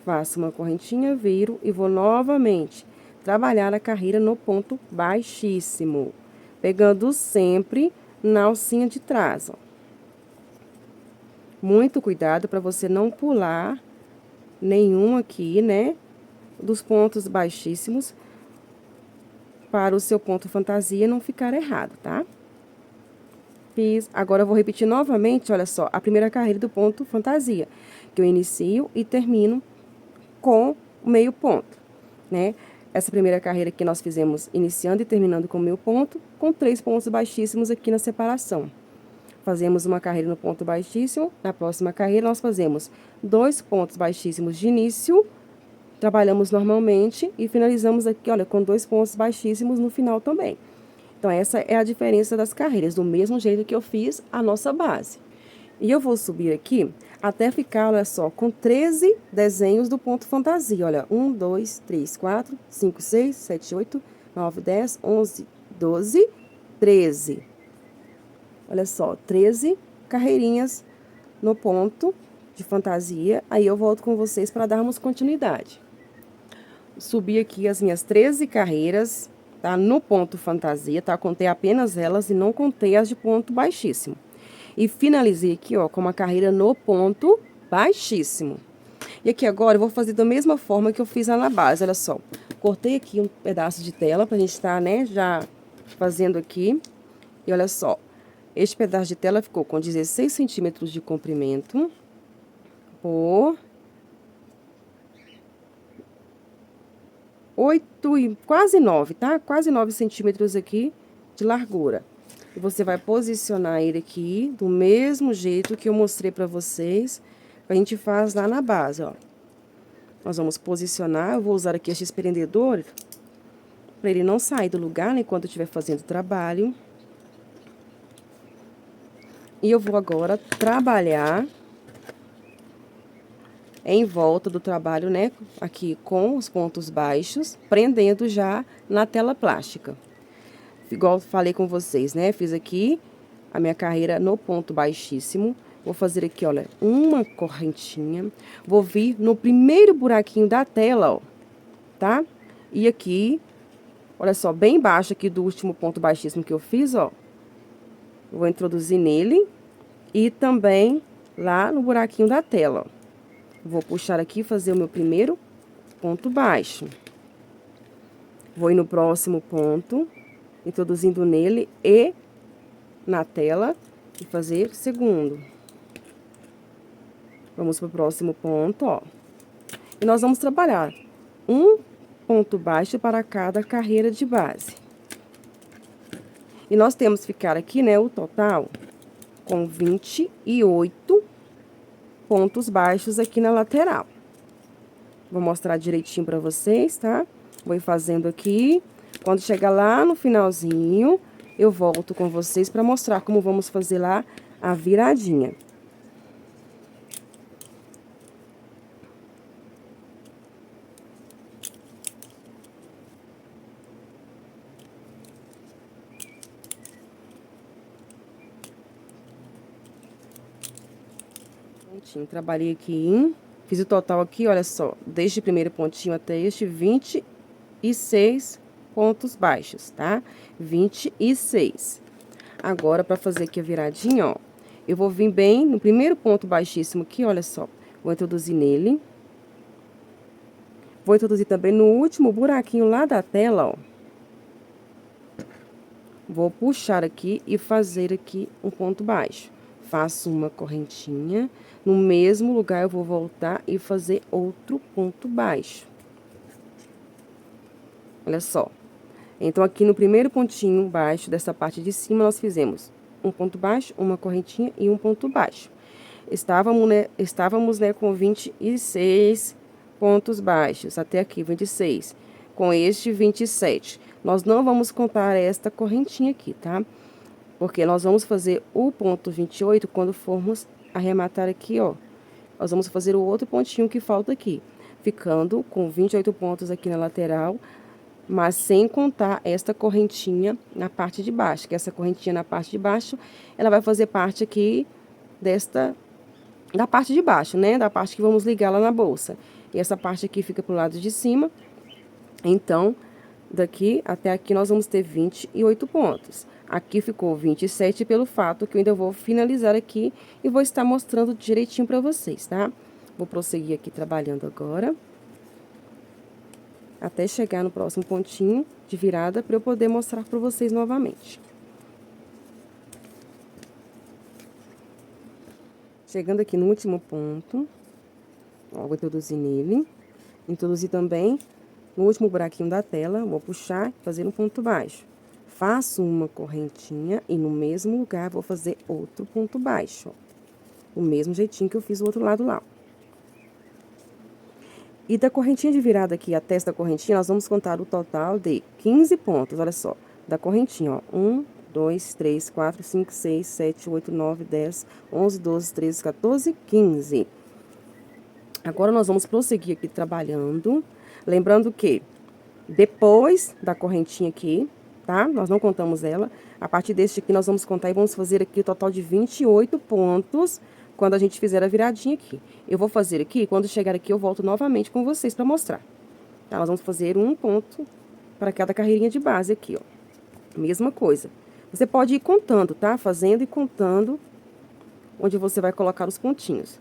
Faço uma correntinha, viro e vou novamente trabalhar a carreira no ponto baixíssimo, pegando sempre na alcinha de trás, ó. Muito cuidado para você não pular nenhum aqui, né, dos pontos baixíssimos, para o seu ponto fantasia não ficar errado, tá? Fiz, agora eu vou repetir novamente, olha só, a primeira carreira do ponto fantasia, que eu inicio e termino com o meio ponto, né? Essa primeira carreira que nós fizemos iniciando e terminando com o meio ponto, com 3 pontos baixíssimos aqui na separação. Fazemos uma carreira no ponto baixíssimo, na próxima carreira nós fazemos 2 pontos baixíssimos de início, trabalhamos normalmente e finalizamos aqui, olha, com 2 pontos baixíssimos no final também. Então, essa é a diferença das carreiras, do mesmo jeito que eu fiz a nossa base. E eu vou subir aqui até ficar, olha só, com 13 desenhos do ponto fantasia. Olha, 1, 2, 3, 4, 5, 6, 7, 8, 9, 10, 11, 12, 13. Olha só, 13 carreirinhas no ponto de fantasia. Aí eu volto com vocês para darmos continuidade. Subi aqui as minhas 13 carreiras, tá? No ponto fantasia, tá? Contei apenas elas e não contei as de ponto baixíssimo. E finalizei aqui, ó, com uma carreira no ponto baixíssimo. E aqui agora eu vou fazer da mesma forma que eu fiz lá na base, olha só. Cortei aqui um pedaço de tela pra gente estar, né, já fazendo aqui. E olha só, este pedaço de tela ficou com 16 centímetros de comprimento por 8 e quase 9, tá? Quase 9 centímetros aqui de largura. E você vai posicionar ele aqui do mesmo jeito que eu mostrei pra vocês, que a gente faz lá na base, ó. Nós vamos posicionar, eu vou usar aqui este prendedor, pra ele não sair do lugar, né, enquanto eu estiver fazendo o trabalho. E eu vou agora trabalhar em volta do trabalho, né, aqui com os pontos baixos, prendendo já na tela plástica. Igual falei com vocês, né, fiz aqui a minha carreira no ponto baixíssimo. Vou fazer aqui, olha, uma correntinha. Vou vir no primeiro buraquinho da tela, ó, tá? E aqui, olha só, bem baixo aqui do último ponto baixíssimo que eu fiz, ó. Vou introduzir nele e também lá no buraquinho da tela, ó. Vou puxar aqui e fazer o meu primeiro ponto baixo. Vou ir no próximo ponto, introduzindo nele e na tela e fazer o segundo. Vamos pro próximo ponto, ó. E nós vamos trabalhar um ponto baixo para cada carreira de base. E nós temos que ficar aqui, né, o total com 28 pontos baixos aqui na lateral. Vou mostrar direitinho pra vocês, tá? Vou ir fazendo aqui. Quando chegar lá no finalzinho, eu volto com vocês pra mostrar como vamos fazer lá a viradinha. Trabalhei aqui, fiz o total aqui, olha só, desde o primeiro pontinho até este, 26 pontos baixos, tá? 26. Agora, pra fazer aqui a viradinha, ó, eu vou vir bem no primeiro ponto baixíssimo aqui, olha só, vou introduzir nele. Vou introduzir também no último buraquinho lá da tela, ó. Vou puxar aqui e fazer aqui um ponto baixo. Faço uma correntinha, no mesmo lugar eu vou voltar e fazer outro ponto baixo. Olha só. Então, aqui no primeiro pontinho baixo dessa parte de cima, nós fizemos um ponto baixo, uma correntinha e um ponto baixo. Estávamos, né, com 26 pontos baixos, até aqui, 26. Com este, 27. Nós não vamos contar esta correntinha aqui, tá? Porque nós vamos fazer o ponto 28 quando formos arrematar aqui, ó. Nós vamos fazer o outro pontinho que falta aqui, ficando com 28 pontos aqui na lateral, mas sem contar esta correntinha na parte de baixo, que essa correntinha na parte de baixo, ela vai fazer parte aqui da parte de baixo, né? Da parte que vamos ligar lá na bolsa. E essa parte aqui fica pro lado de cima. Então, daqui até aqui nós vamos ter 28 pontos. Aqui ficou 27 pelo fato que eu ainda vou finalizar aqui e vou estar mostrando direitinho pra vocês, tá? Vou prosseguir aqui trabalhando agora, até chegar no próximo pontinho de virada para eu poder mostrar pra vocês novamente. Chegando aqui no último ponto, ó, vou introduzir nele, introduzir também no último buraquinho da tela, vou puxar e fazer um ponto baixo. Faço uma correntinha e no mesmo lugar vou fazer outro ponto baixo, ó. O mesmo jeitinho que eu fiz o outro lado lá. E da correntinha de virada aqui, a testa da correntinha, nós vamos contar o total de 15 pontos, olha só. Da correntinha, ó, 1, 2, 3, 4, 5, 6, 7, 8, 9, 10, 11, 12, 13, 14, 15. Agora, nós vamos prosseguir aqui trabalhando. Lembrando que depois da correntinha aqui, tá? Nós não contamos ela. A partir deste aqui, nós vamos contar e vamos fazer aqui o total de 28 pontos quando a gente fizer a viradinha aqui. Eu vou fazer aqui, quando chegar aqui, eu volto novamente com vocês para mostrar. Tá? Nós vamos fazer um ponto para cada carreirinha de base aqui, ó. Mesma coisa. Você pode ir contando, tá? Fazendo e contando onde você vai colocar os pontinhos.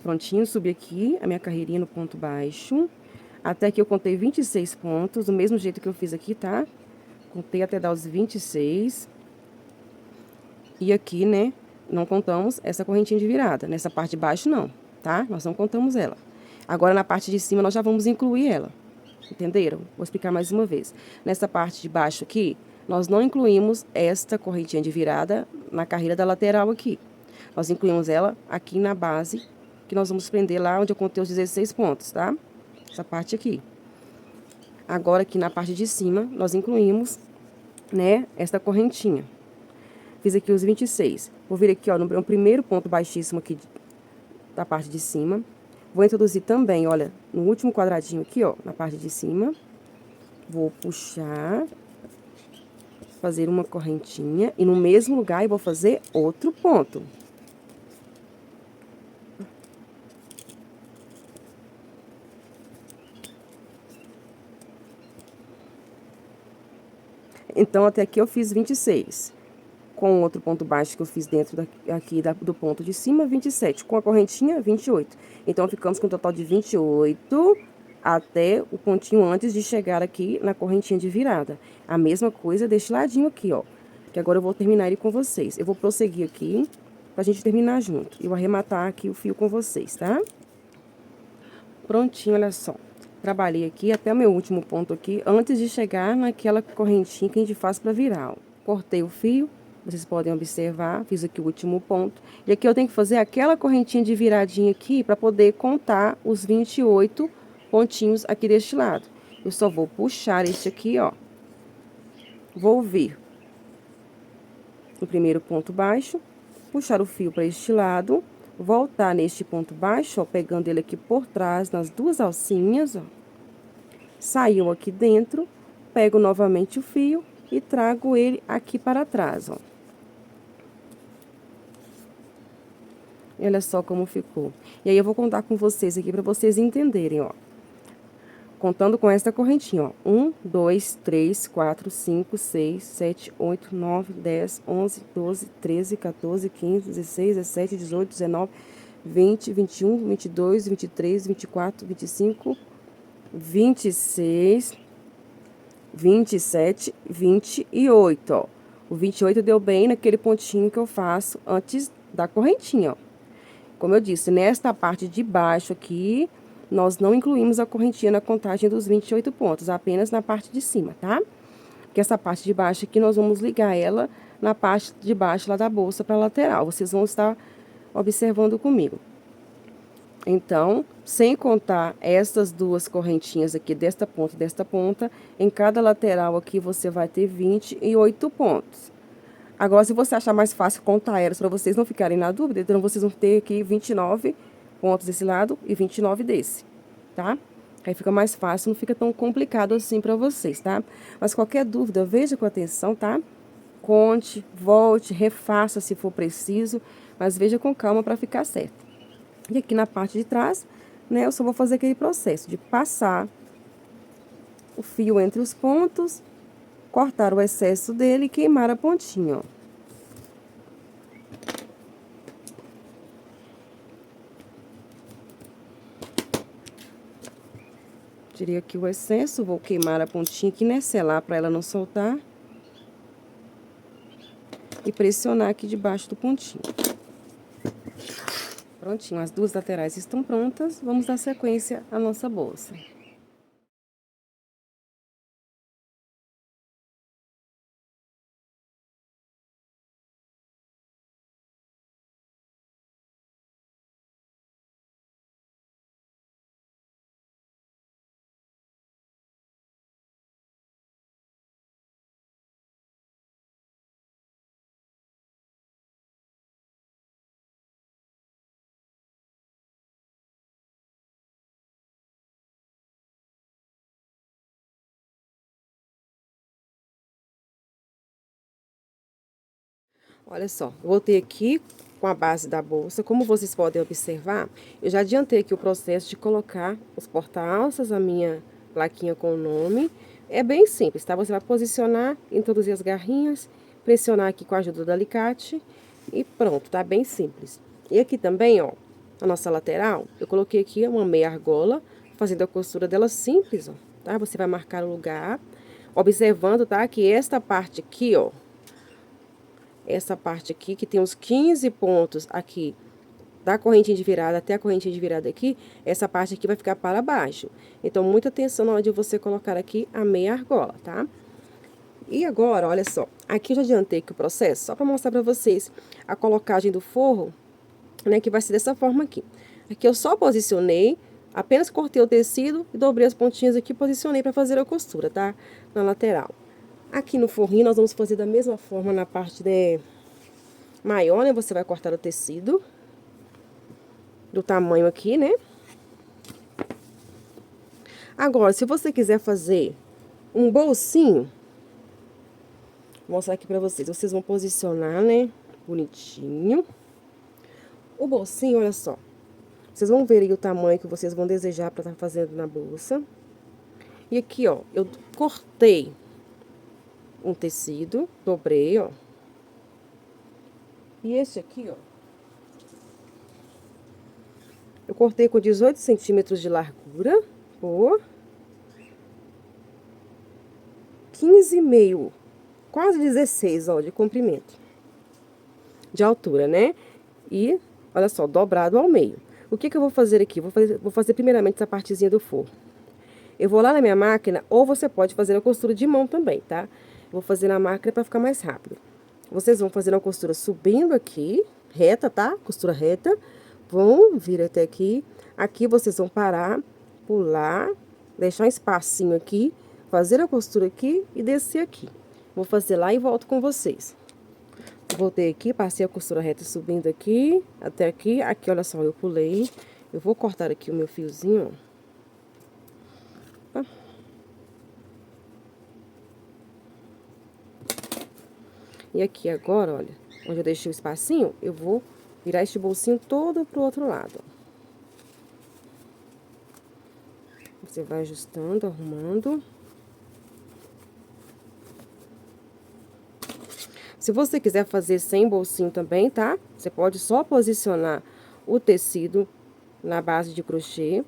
Prontinho, subi aqui a minha carreirinha no ponto baixo. Até que eu contei 26 pontos, do mesmo jeito que eu fiz aqui, tá? Contei até dar os 26. E aqui, né, não contamos essa correntinha de virada. Nessa parte de baixo, não, tá? Nós não contamos ela. Agora, na parte de cima, nós já vamos incluir ela. Entenderam? Vou explicar mais uma vez. Nessa parte de baixo aqui, nós não incluímos esta correntinha de virada na carreira da lateral aqui. Nós incluímos ela aqui na base, que nós vamos prender lá onde eu contei os 16 pontos, tá? Essa parte aqui. Agora, aqui na parte de cima, nós incluímos, né, esta correntinha. Fiz aqui os 26. Vou vir aqui, ó, no primeiro ponto baixíssimo aqui da parte de cima. Vou introduzir também, olha, no último quadradinho aqui, ó, na parte de cima. Vou puxar, fazer uma correntinha e no mesmo lugar eu vou fazer outro ponto. Então, até aqui eu fiz 26. Com outro ponto baixo que eu fiz dentro do ponto de cima, 27. Com a correntinha, 28. Então, ficamos com um total de 28 até o pontinho antes de chegar aqui na correntinha de virada. A mesma coisa deste ladinho aqui, ó. Que agora eu vou terminar ele com vocês. Eu vou prosseguir aqui pra gente terminar junto. E eu arrematar aqui o fio com vocês, tá? Prontinho, olha só. Trabalhei aqui até o meu último ponto aqui, antes de chegar naquela correntinha que a gente faz pra virar, ó. Cortei o fio, vocês podem observar, fiz aqui o último ponto. E aqui eu tenho que fazer aquela correntinha de viradinha aqui para poder contar os 28 pontinhos aqui deste lado. Eu só vou puxar este aqui, ó. Vou vir no primeiro ponto baixo, puxar o fio para este lado, voltar neste ponto baixo, ó, pegando ele aqui por trás, nas duas alcinhas, ó. Saiu aqui dentro, pego novamente o fio e trago ele aqui para trás, ó. E olha só como ficou. E aí, eu vou contar com vocês aqui para vocês entenderem, ó. Contando com esta correntinha, ó. 1, 2, 3, 4, 5, 6, 7, 8, 9, 10, 11, 12, 13, 14, 15, 16, 17, 18, 19, 20, 21, 22, 23, 24, 25, 26, 27, 28, ó. O 28 deu bem naquele pontinho que eu faço antes da correntinha, ó. Como eu disse, nesta parte de baixo aqui, nós não incluímos a correntinha na contagem dos 28 pontos, apenas na parte de cima, tá? Porque essa parte de baixo aqui, nós vamos ligar ela na parte de baixo lá da bolsa para a lateral. Vocês vão estar observando comigo. Então, sem contar essas duas correntinhas aqui, desta ponta, em cada lateral aqui você vai ter 28 pontos. Agora, se você achar mais fácil contar elas para vocês não ficarem na dúvida, então vocês vão ter aqui 29 pontos desse lado e 29 desse, tá? Aí fica mais fácil, não fica tão complicado assim para vocês, tá? Mas qualquer dúvida, veja com atenção, tá? Conte, volte, refaça se for preciso, mas veja com calma para ficar certo. E aqui na parte de trás, né, eu só vou fazer aquele processo de passar o fio entre os pontos, cortar o excesso dele e queimar a pontinha, ó. Tirei aqui o excesso, vou queimar a pontinha aqui, né, selar para ela não soltar. E pressionar aqui debaixo do pontinho. Prontinho, as duas laterais estão prontas, vamos dar sequência à nossa bolsa. Olha só, eu voltei aqui com a base da bolsa. Como vocês podem observar, eu já adiantei aqui o processo de colocar os porta-alças, a minha plaquinha com o nome. É bem simples, tá? Você vai posicionar, introduzir as garrinhas, pressionar aqui com a ajuda do alicate e pronto, tá? Bem simples. E aqui também, ó, a nossa lateral, eu coloquei aqui uma meia argola, fazendo a costura dela simples, ó, tá? Você vai marcar o lugar, observando, tá? Que esta parte aqui, ó, essa parte aqui, que tem uns 15 pontos aqui, da correntinha de virada até a correntinha de virada aqui, essa parte aqui vai ficar para baixo. Então, muita atenção na hora de você colocar aqui a meia argola, tá? E agora, olha só, aqui eu já adiantei aqui o processo, só para mostrar para vocês a colocagem do forro, né, que vai ser dessa forma aqui. Aqui eu só posicionei, apenas cortei o tecido e dobrei as pontinhas aqui e posicionei para fazer a costura, tá? Na lateral. Aqui no forrinho nós vamos fazer da mesma forma na parte maior, né? Você vai cortar o tecido do tamanho aqui, né? Agora, se você quiser fazer um bolsinho, vou mostrar aqui pra vocês. Vocês vão posicionar, né? Bonitinho. O bolsinho, olha só. Vocês vão ver aí o tamanho que vocês vão desejar pra estar fazendo na bolsa. E aqui, ó, eu cortei um tecido, dobrei, ó. E esse aqui, ó, eu cortei com 18 centímetros de largura por 15,5, quase 16, ó, de comprimento. De altura, né? E, olha só, dobrado ao meio. O que que eu vou fazer aqui? Vou fazer primeiramente essa partezinha do forro. Eu vou lá na minha máquina, ou você pode fazer a costura de mão também, tá? Vou fazer na máquina pra ficar mais rápido. Vocês vão fazer uma costura subindo aqui, reta, tá? Costura reta. Vão vir até aqui. Aqui vocês vão parar, pular, deixar um espacinho aqui, fazer a costura aqui e descer aqui. Vou fazer lá e volto com vocês. Voltei aqui, passei a costura reta subindo aqui, até aqui. Aqui, olha só, eu pulei. Eu vou cortar aqui o meu fiozinho, ó. Tá? E aqui agora, olha, onde eu deixei o espacinho, eu vou virar este bolsinho todo pro outro lado, ó. Você vai ajustando, arrumando. Se você quiser fazer sem bolsinho também, tá? Você pode só posicionar o tecido na base de crochê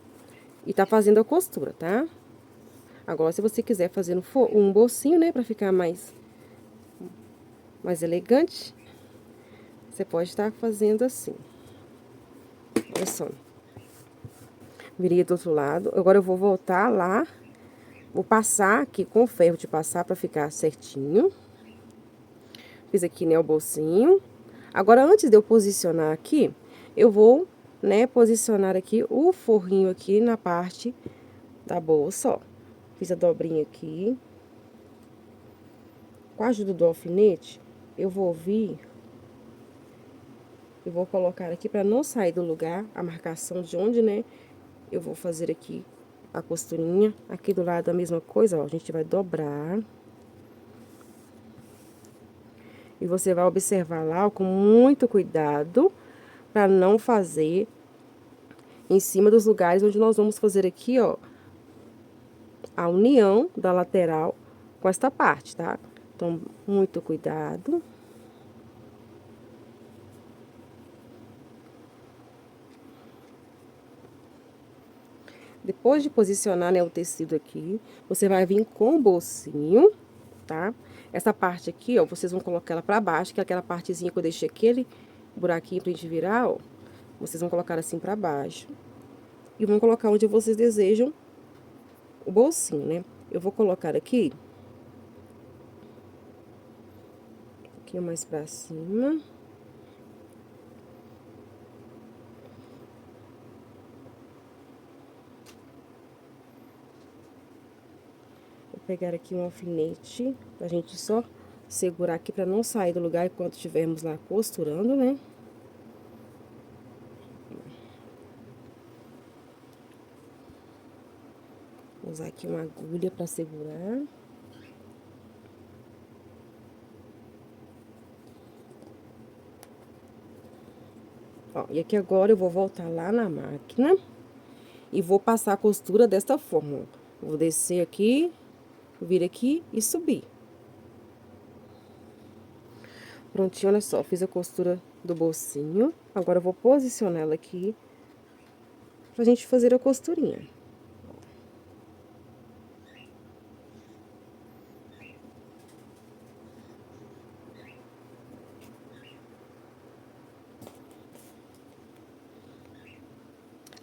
e tá fazendo a costura, tá? Agora, se você quiser fazer um bolsinho, né, pra ficar mais elegante, você pode estar fazendo assim. Olha só. Virei do outro lado. Agora, eu vou voltar lá. Vou passar aqui com o ferro de passar pra ficar certinho. Fiz aqui, né, o bolsinho. Agora, antes de eu posicionar aqui, eu vou, né, posicionar aqui o forrinho aqui na parte da bolsa, ó. Fiz a dobrinha aqui. Com a ajuda do alfinete, eu vou vir e vou colocar aqui pra não sair do lugar a marcação de onde, né, eu vou fazer aqui a costurinha. Aqui do lado a mesma coisa, ó, a gente vai dobrar. E você vai observar lá, ó, com muito cuidado, pra não fazer em cima dos lugares onde nós vamos fazer aqui, ó, a união da lateral com esta parte, tá? Então, muito cuidado. Depois de posicionar, né, o tecido aqui, você vai vir com o bolsinho, tá? Essa parte aqui, ó, vocês vão colocar ela pra baixo, que é aquela partezinha que eu deixei aquele buraquinho pra gente virar, ó. Vocês vão colocar assim pra baixo. E vão colocar onde vocês desejam o bolsinho, né? Eu vou colocar aqui. Um pouquinho mais pra cima. Vou pegar aqui um alfinete, pra gente só segurar aqui pra não sair do lugar enquanto estivermos lá costurando, né? Vou usar aqui uma agulha pra segurar. Ó, e aqui agora eu vou voltar lá na máquina e vou passar a costura desta forma, ó. Vou descer aqui, vir aqui e subir. Prontinho, olha só, fiz a costura do bolsinho. Agora eu vou posicionar ela aqui pra gente fazer a costurinha.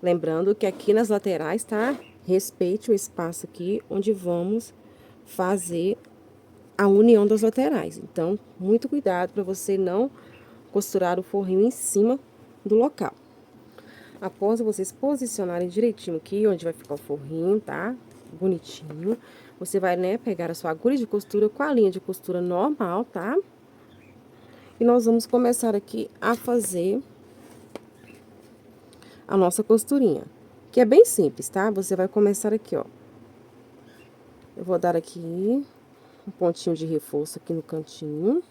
Lembrando que aqui nas laterais, tá? Respeite o espaço aqui onde vamos fazer a união das laterais. Então, muito cuidado para você não costurar o forrinho em cima do local. Após vocês posicionarem direitinho aqui, onde vai ficar o forrinho, tá? Bonitinho. Você vai, né, pegar a sua agulha de costura com a linha de costura normal, tá? E nós vamos começar aqui a fazer a nossa costurinha, que é bem simples, tá? Você vai começar aqui, ó. Eu vou dar aqui um pontinho de reforço aqui no cantinho.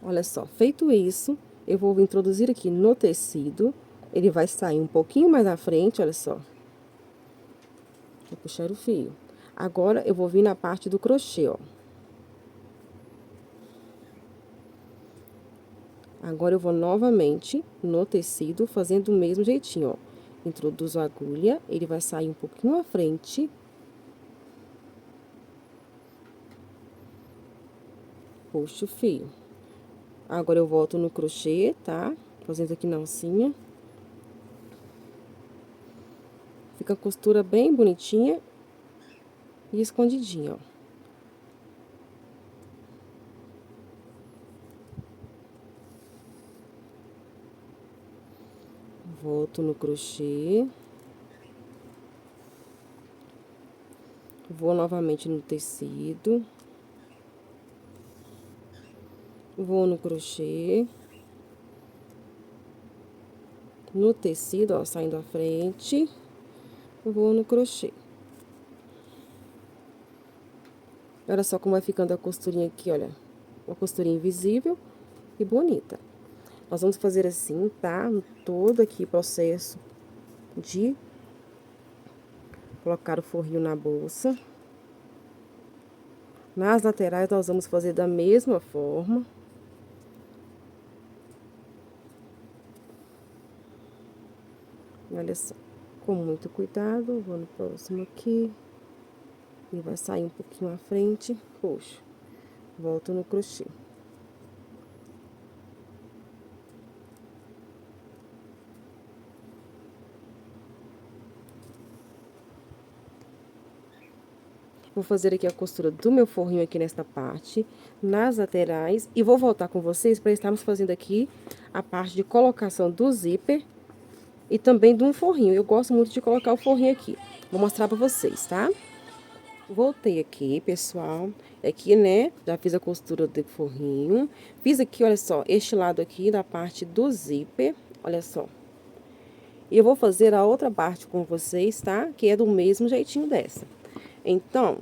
Olha só, feito isso, eu vou introduzir aqui no tecido. Ele vai sair um pouquinho mais à frente, olha só. Vou puxar o fio. Agora, eu vou vir na parte do crochê, ó. Agora, eu vou novamente no tecido, fazendo o mesmo jeitinho, ó. Introduzo a agulha, ele vai sair um pouquinho à frente. Puxo o fio. Agora, eu volto no crochê, tá? Fazendo aqui na alcinha. Fica a costura bem bonitinha e escondidinha, ó. Volto no crochê. Vou novamente no tecido. Vou no crochê. No tecido, ó, saindo à frente. Vou no crochê. Olha só como vai ficando a costurinha aqui, olha. Uma costurinha invisível e bonita. Nós vamos fazer assim, tá? Todo aqui o processo de colocar o forrinho na bolsa. Nas laterais, nós vamos fazer da mesma forma. Olha só, com muito cuidado, vou no próximo aqui. E vai sair um pouquinho à frente, puxo. Volto no crochê. Vou fazer aqui a costura do meu forrinho aqui nesta parte, nas laterais, e vou voltar com vocês para estarmos fazendo aqui a parte de colocação do zíper e também de um forrinho. Eu gosto muito de colocar o forrinho aqui. Vou mostrar para vocês, tá? Voltei aqui, pessoal. Aqui, né, já fiz a costura do forrinho. Fiz aqui, olha só, este lado aqui da parte do zíper, olha só. E eu vou fazer a outra parte com vocês, tá? Que é do mesmo jeitinho dessa. Então,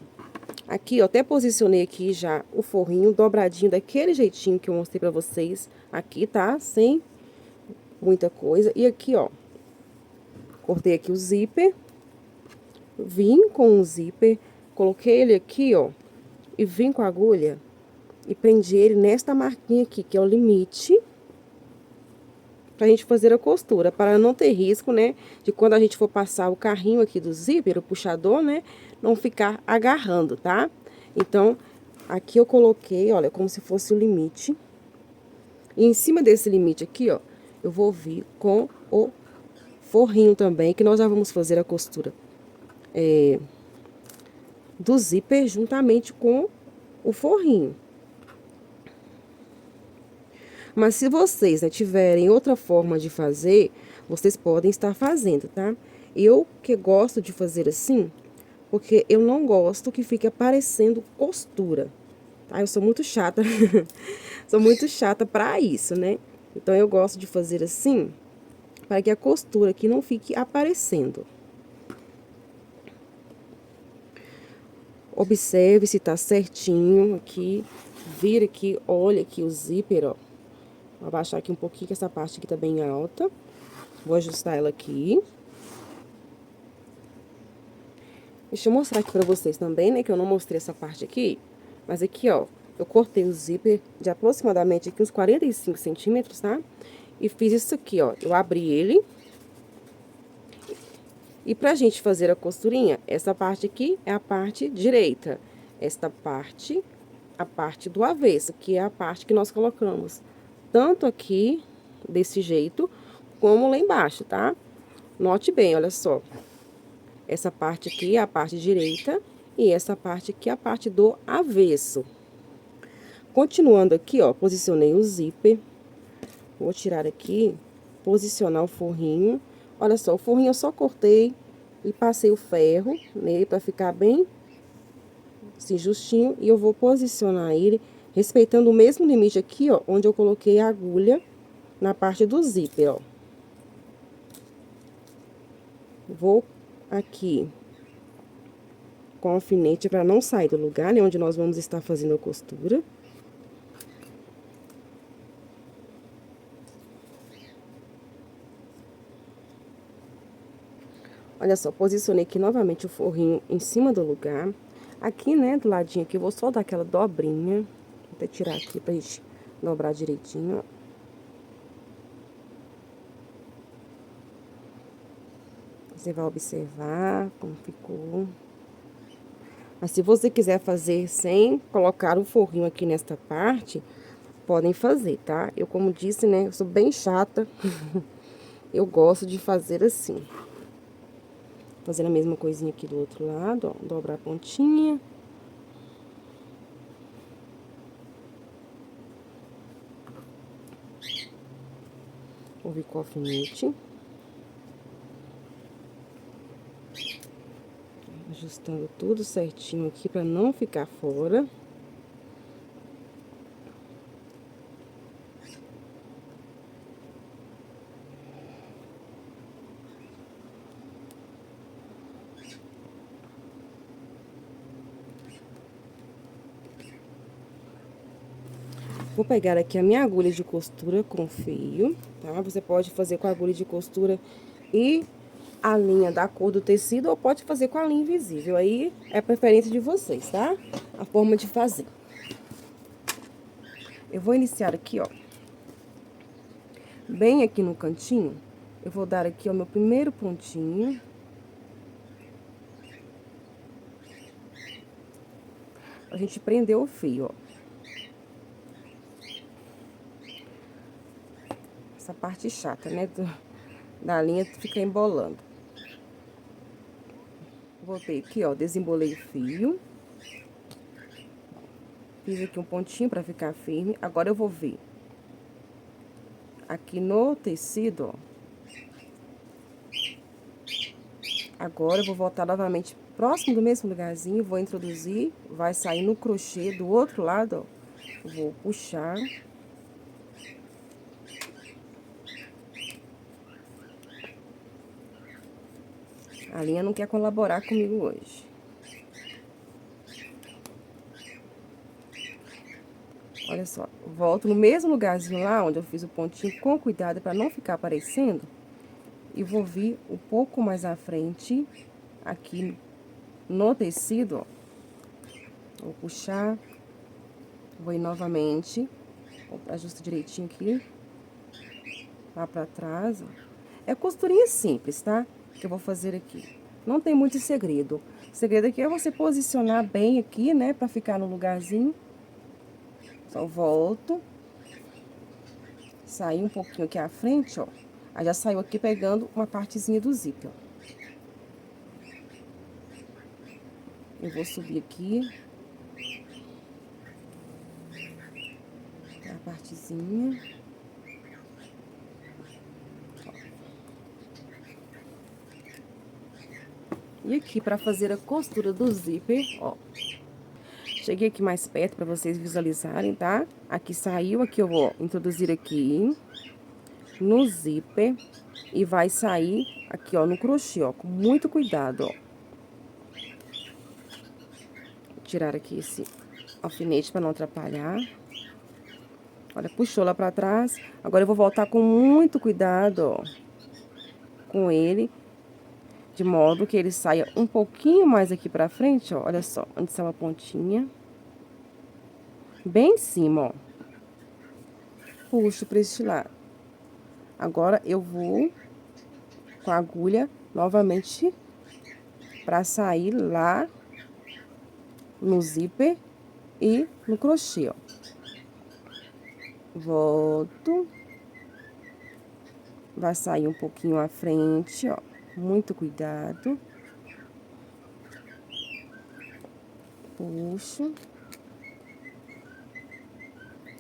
aqui eu até posicionei aqui já o forrinho dobradinho daquele jeitinho que eu mostrei pra vocês aqui, tá? Sem muita coisa. E aqui, ó, cortei aqui o zíper, vim com o zíper, coloquei ele aqui, ó, e vim com a agulha e prendi ele nesta marquinha aqui, que é o limite, pra gente fazer a costura, para não ter risco, né, de quando a gente for passar o carrinho aqui do zíper, o puxador, né, não ficar agarrando, tá? Então, aqui eu coloquei, olha, como se fosse o limite. E em cima desse limite aqui, ó, eu vou vir com o forrinho também, que nós já vamos fazer a costura do zíper juntamente com o forrinho. Mas se vocês, né, tiverem outra forma de fazer, vocês podem estar fazendo, tá? Eu que gosto de fazer assim, porque eu não gosto que fique aparecendo costura, tá? Eu sou muito chata, sou muito chata pra isso, né? Então, eu gosto de fazer assim, para que a costura aqui não fique aparecendo. Observe se tá certinho aqui, vira aqui, olha aqui o zíper, ó. Vou abaixar aqui um pouquinho, que essa parte aqui tá bem alta. Vou ajustar ela aqui. Deixa eu mostrar aqui pra vocês também, né, que eu não mostrei essa parte aqui. Mas aqui, ó, eu cortei o zíper de aproximadamente aqui uns 45 centímetros, tá? E fiz isso aqui, ó, eu abri ele. E pra gente fazer a costurinha, essa parte aqui é a parte direita. Esta parte, a parte do avesso, que é a parte que nós colocamos. Tanto aqui, desse jeito, como lá embaixo, tá? Note bem, olha só. Essa parte aqui é a parte direita e essa parte aqui é a parte do avesso. Continuando aqui, ó, posicionei o zíper. Vou tirar aqui, posicionar o forrinho. Olha só, o forrinho eu só cortei e passei o ferro nele pra ficar bem assim, justinho. E eu vou posicionar ele, respeitando o mesmo limite aqui, ó, onde eu coloquei a agulha na parte do zíper, ó. Vou aqui com alfinete para não sair do lugar, né, onde nós vamos estar fazendo a costura. Olha só, posicionei aqui novamente o forrinho em cima do lugar. Aqui, né, do ladinho aqui, eu vou só dar aquela dobrinha. Vou até tirar aqui pra gente dobrar direitinho, ó. Você vai observar como ficou. Mas se você quiser fazer sem colocar o forrinho aqui nesta parte, podem fazer, tá? Eu, como disse, né, eu sou bem chata. Eu gosto de fazer assim. Fazendo a mesma coisinha aqui do outro lado, ó. Dobrar a pontinha. Vou vir com o alfinete. Ajustando tudo certinho aqui pra não ficar fora. Vou pegar aqui a minha agulha de costura com fio, tá? Você pode fazer com a agulha de costura e a linha da cor do tecido, ou pode fazer com a linha invisível. Aí é a preferência de vocês, tá? A forma de fazer. Eu vou iniciar aqui, ó. Bem aqui no cantinho, eu vou dar aqui o meu primeiro pontinho. A gente prendeu o fio, ó. Essa parte chata, né? Da linha fica embolando. Voltei aqui, ó, desembolei o fio. Fiz aqui um pontinho pra ficar firme. Agora eu vou vir aqui no tecido, ó. Agora eu vou voltar novamente próximo do mesmo lugarzinho, vou introduzir, vai sair no crochê do outro lado, ó. Vou puxar. A linha não quer colaborar comigo hoje. Olha só, volto no mesmo lugarzinho lá, onde eu fiz o pontinho, com cuidado para não ficar aparecendo. E vou vir um pouco mais à frente, aqui no tecido, ó. Vou puxar, vou ir novamente, ajusto direitinho aqui, lá pra trás, ó. É costurinha simples, tá? Que eu vou fazer aqui. Não tem muito segredo. O segredo aqui é você posicionar bem aqui, né, pra ficar no lugarzinho. Só volto. Sair um pouquinho aqui à frente, ó. Aí já saiu aqui pegando uma partezinha do zíper, ó. Eu vou subir aqui. A partezinha. E aqui, pra fazer a costura do zíper, ó. Cheguei aqui mais perto pra vocês visualizarem, tá? Aqui saiu, aqui eu vou introduzir aqui no zíper e vai sair aqui, ó, no crochê, ó, com muito cuidado, ó. Vou tirar aqui alfinete para não atrapalhar. Olha, puxou lá pra trás. Agora eu vou voltar com muito cuidado, ó, com ele, de modo que ele saia um pouquinho mais aqui pra frente, ó. Olha só, onde está uma pontinha. Bem em cima, ó. Puxo pra este lado. Agora eu vou com a agulha novamente pra sair lá no zíper e no crochê, ó. Volto. Vai sair um pouquinho à frente, ó. Muito cuidado. Puxo.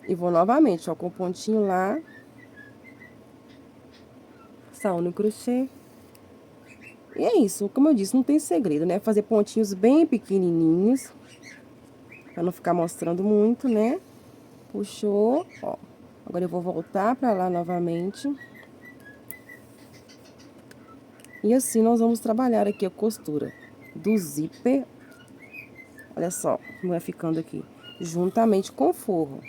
E vou novamente, ó, com o pontinho lá. Saio no crochê. E é isso, como eu disse, não tem segredo, né? Fazer pontinhos bem pequenininhos. Pra não ficar mostrando muito, né? Puxou, ó. Agora eu vou voltar pra lá novamente. E assim nós vamos trabalhar aqui a costura do zíper. Olha só como vai ficando aqui, juntamente com o forro.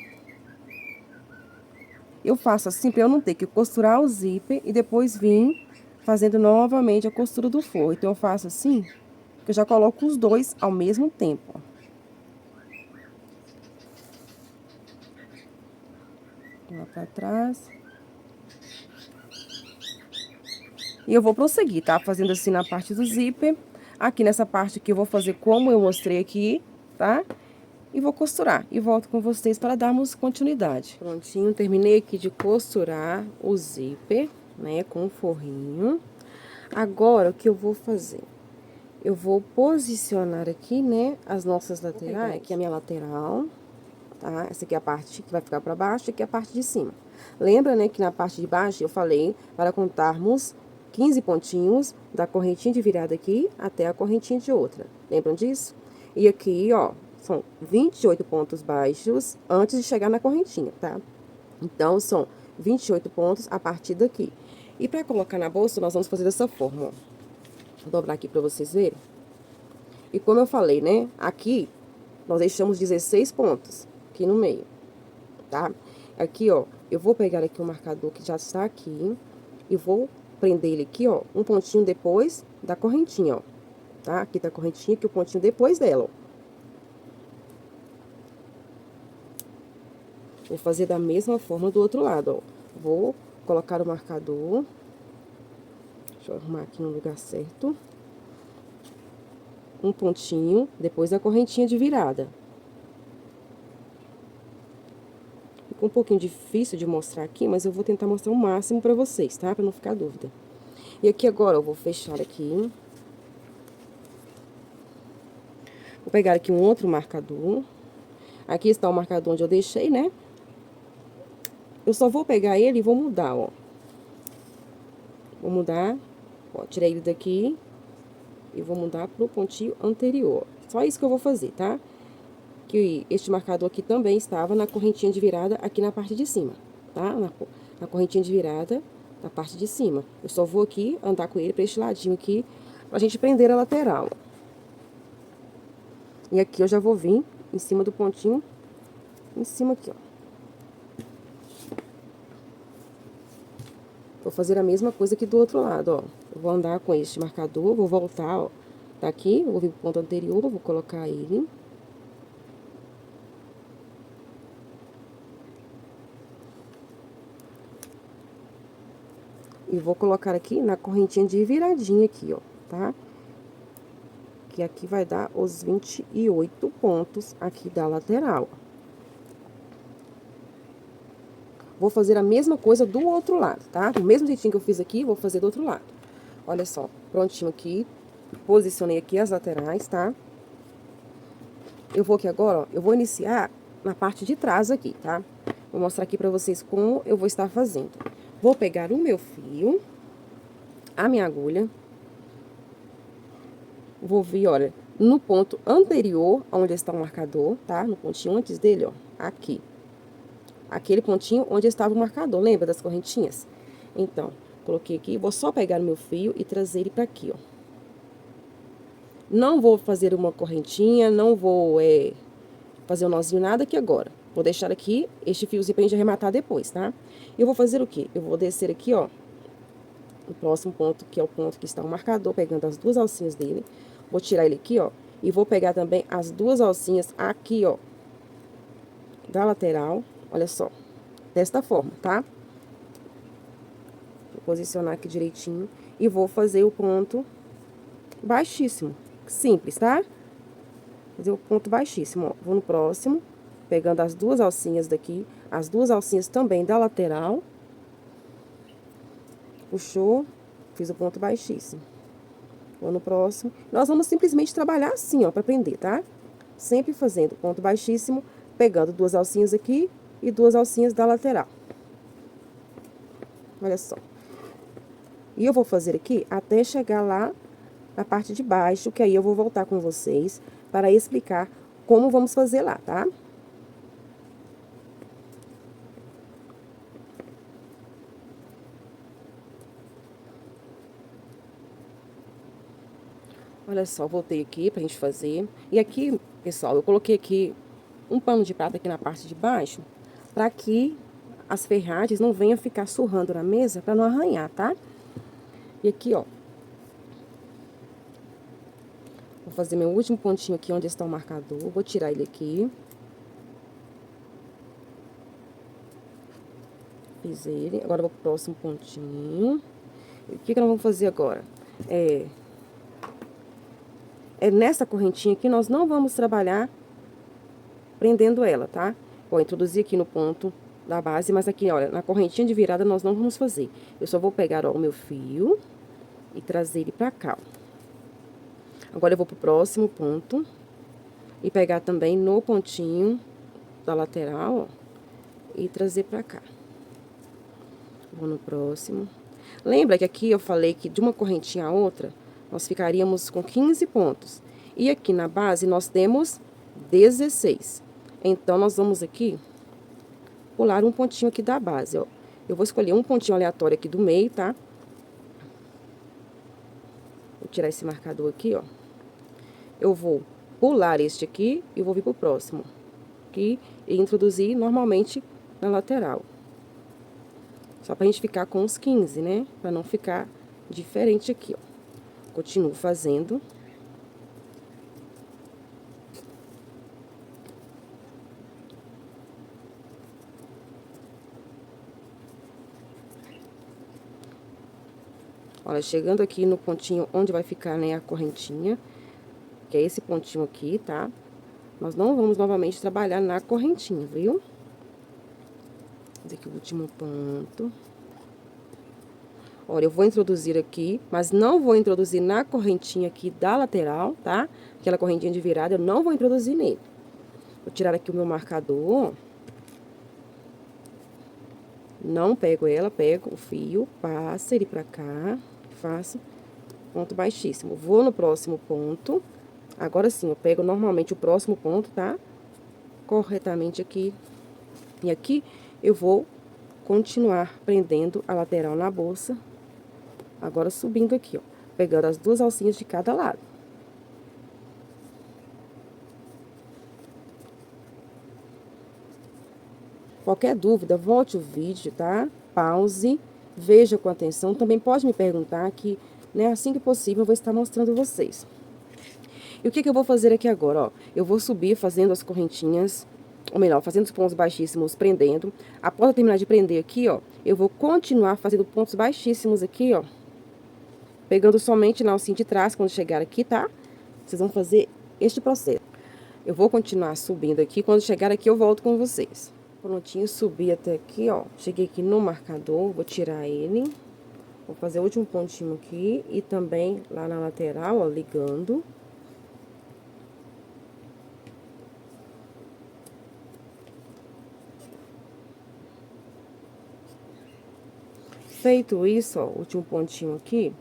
Eu faço assim pra eu não ter que costurar o zíper e depois vir fazendo novamente a costura do forro. Então, eu faço assim, que eu já coloco os dois ao mesmo tempo. Lá pra trás. E eu vou prosseguir, tá? Fazendo assim na parte do zíper. Aqui nessa parte aqui eu vou fazer como eu mostrei aqui, tá? E vou costurar. E volto com vocês para darmos continuidade. Prontinho, terminei aqui de costurar o zíper, né? Com o forrinho. Agora, o que eu vou fazer? Eu vou posicionar aqui, né? As nossas laterais. Aqui a minha lateral, tá? Essa aqui é a parte que vai ficar para baixo, aqui é a parte de cima. Lembra, né, que na parte de baixo eu falei para contarmos 15 pontinhos da correntinha de virada aqui até a correntinha de outra. Lembram disso? E aqui, ó, são 28 pontos baixos antes de chegar na correntinha, tá? Então, são 28 pontos a partir daqui. E para colocar na bolsa, nós vamos fazer dessa forma, ó. Vou dobrar aqui para vocês verem. E como eu falei, né, aqui nós deixamos 16 pontos aqui no meio, tá? Aqui, ó, eu vou pegar aqui o marcador que já está aqui e vou prender ele aqui, ó, um pontinho depois da correntinha, ó, tá? Aqui tá a correntinha, aqui o pontinho depois dela, ó. Vou fazer da mesma forma do outro lado, ó. Vou colocar o marcador. Deixa eu arrumar aqui no lugar certo. Um pontinho depois da correntinha de virada. Ficou um pouquinho difícil de mostrar aqui, mas eu vou tentar mostrar o máximo pra vocês, tá? Pra não ficar dúvida. E aqui agora eu vou fechar aqui. Vou pegar aqui um outro marcador. Aqui está o marcador onde eu deixei, né? Eu só vou pegar ele e vou mudar, ó. Vou mudar, ó, tirei ele daqui e vou mudar pro pontinho anterior. Só isso que eu vou fazer, tá? Que este marcador aqui também estava na correntinha de virada aqui na parte de cima, tá? Na correntinha de virada da parte de cima. Eu só vou aqui andar com ele pra este ladinho aqui, pra gente prender a lateral. E aqui eu já vou vir em cima do pontinho, em cima aqui, ó. Vou fazer a mesma coisa aqui do outro lado, ó. Eu vou andar com este marcador, vou voltar, ó. Tá aqui, vou vir pro ponto anterior, vou colocar ele. E vou colocar aqui na correntinha de viradinha aqui, ó, tá? Que aqui vai dar os 28 pontos aqui da lateral. Vou fazer a mesma coisa do outro lado, tá? Do mesmo jeitinho que eu fiz aqui, vou fazer do outro lado. Olha só, prontinho aqui. Posicionei aqui as laterais, tá? Eu vou aqui agora, ó, eu vou iniciar na parte de trás aqui, tá? Vou mostrar aqui pra vocês como eu vou estar fazendo. Vou pegar o meu fio, a minha agulha. Vou vir, olha, no ponto anterior, onde está o marcador, tá? No pontinho antes dele, ó, aqui. Aquele pontinho onde estava o marcador, lembra das correntinhas? Então, coloquei aqui, vou só pegar o meu fio e trazer ele pra aqui, ó. Não vou fazer uma correntinha, não vou fazer o nozinho nada aqui agora. Vou deixar aqui este fiozinho pra gente arrematar depois, tá? E eu vou fazer o quê? Eu vou descer aqui, ó, o próximo ponto, que é o ponto que está o marcador, pegando as duas alcinhas dele. Vou tirar ele aqui, ó, e vou pegar também as duas alcinhas aqui, ó, da lateral, olha só, desta forma, tá? Vou posicionar aqui direitinho e vou fazer o ponto baixíssimo, simples, tá? Fazer o ponto baixíssimo, ó. Vou no próximo, pegando as duas alcinhas daqui, as duas alcinhas também da lateral. Puxou, fiz o ponto baixíssimo. Vou no próximo. Nós vamos simplesmente trabalhar assim, ó, pra prender, tá? Sempre fazendo ponto baixíssimo, pegando duas alcinhas aqui e duas alcinhas da lateral. Olha só. E eu vou fazer aqui até chegar lá na parte de baixo, que aí eu vou voltar com vocês para explicar como vamos fazer lá, tá? Olha só, voltei aqui pra gente fazer. E aqui, pessoal, eu coloquei aqui um pano de prata aqui na parte de baixo, para que as ferragens não venham ficar surrando na mesa, para não arranhar, tá? E aqui, ó, vou fazer meu último pontinho aqui onde está o marcador, vou tirar ele aqui. Fiz ele, agora eu vou pro próximo pontinho. E o que nós vamos fazer agora? É nessa correntinha aqui, nós não vamos trabalhar prendendo ela, tá? Vou introduzir aqui no ponto da base, mas aqui, olha, na correntinha de virada nós não vamos fazer. Eu só vou pegar, ó, o meu fio e trazer ele pra cá, ó. Agora, eu vou pro próximo ponto e pegar também no pontinho da lateral, ó, e trazer pra cá. Vou no próximo. Lembra que aqui eu falei que de uma correntinha a outra, nós ficaríamos com 15 pontos. E aqui na base, nós temos 16. Então, nós vamos aqui pular um pontinho aqui da base, ó. Eu vou escolher um pontinho aleatório aqui do meio, tá? Vou tirar esse marcador aqui, ó. Eu vou pular este aqui e vou vir pro próximo. Aqui, e introduzir normalmente na lateral. Só pra gente ficar com os 15, né? Pra não ficar diferente aqui, ó. Continuo fazendo. Olha, chegando aqui no pontinho onde vai ficar, né, a correntinha, que é esse pontinho aqui, tá? Nós não vamos novamente trabalhar na correntinha, viu? Fazer aqui o último ponto. Olha, eu vou introduzir aqui, mas não vou introduzir na correntinha aqui da lateral, tá? Aquela correntinha de virada, eu não vou introduzir nele. Vou tirar aqui o meu marcador. Não pego ela, pego o fio, passo ele pra cá, faço ponto baixíssimo. Vou no próximo ponto. Agora sim, eu pego normalmente o próximo ponto, tá? Corretamente aqui. E aqui eu vou continuar prendendo a lateral na bolsa. Agora subindo aqui, ó. Pegando as duas alcinhas de cada lado. Qualquer dúvida, volte o vídeo, tá? Pause, veja com atenção. Também pode me perguntar que, né, assim que possível, eu vou estar mostrando vocês. E o que eu vou fazer aqui agora, ó? Eu vou subir fazendo as correntinhas, ou melhor, fazendo os pontos baixíssimos, prendendo. Após eu terminar de prender aqui, ó, eu vou continuar fazendo pontos baixíssimos aqui, ó. Pegando somente na alcinha de trás, quando chegar aqui, tá? Vocês vão fazer este processo. Eu vou continuar subindo aqui, quando chegar aqui eu volto com vocês. Prontinho, subi até aqui, ó. Cheguei aqui no marcador, vou tirar ele. Vou fazer o último pontinho aqui e também lá na lateral, ó, ligando. Feito isso, ó, último pontinho aqui,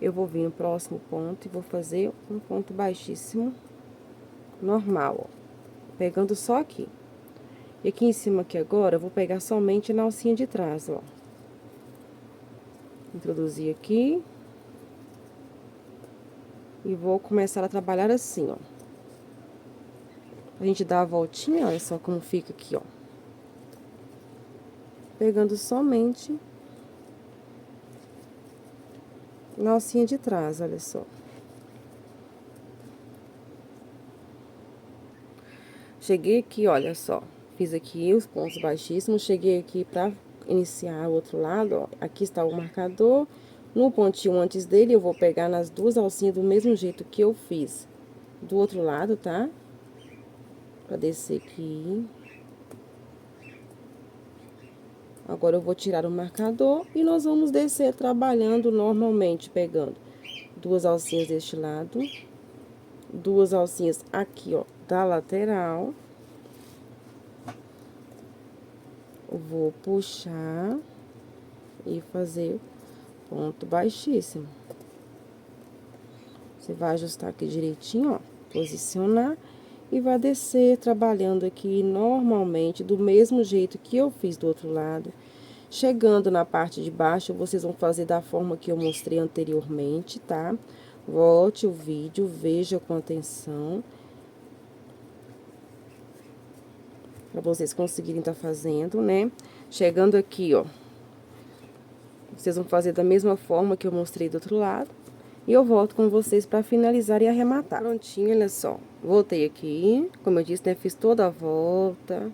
eu vou vir no próximo ponto e vou fazer um ponto baixíssimo, normal, ó, pegando só aqui. E aqui em cima aqui agora, eu vou pegar somente na alcinha de trás, ó. Introduzir aqui. E vou começar a trabalhar assim, ó. A gente dá a voltinha, olha só como fica aqui, ó. Pegando somente na alcinha de trás, olha só. Cheguei aqui, olha só. Fiz aqui os pontos baixíssimos, cheguei aqui pra iniciar o outro lado, ó. Aqui está o marcador. No pontinho antes dele, eu vou pegar nas duas alcinhas do mesmo jeito que eu fiz do outro lado, tá? Pra descer aqui. Agora, eu vou tirar o marcador e nós vamos descer trabalhando normalmente, pegando duas alcinhas deste lado, duas alcinhas aqui, ó, da lateral. Vou puxar e fazer ponto baixíssimo. Você vai ajustar aqui direitinho, ó, posicionar e vai descer trabalhando aqui normalmente, do mesmo jeito que eu fiz do outro lado. Chegando na parte de baixo, vocês vão fazer da forma que eu mostrei anteriormente, tá? Volte o vídeo, veja com atenção. Pra vocês conseguirem estar fazendo, né? Chegando aqui, ó. Vocês vão fazer da mesma forma que eu mostrei do outro lado. E eu volto com vocês pra finalizar e arrematar. Prontinho, olha só. Voltei aqui, como eu disse, né? Fiz toda a volta.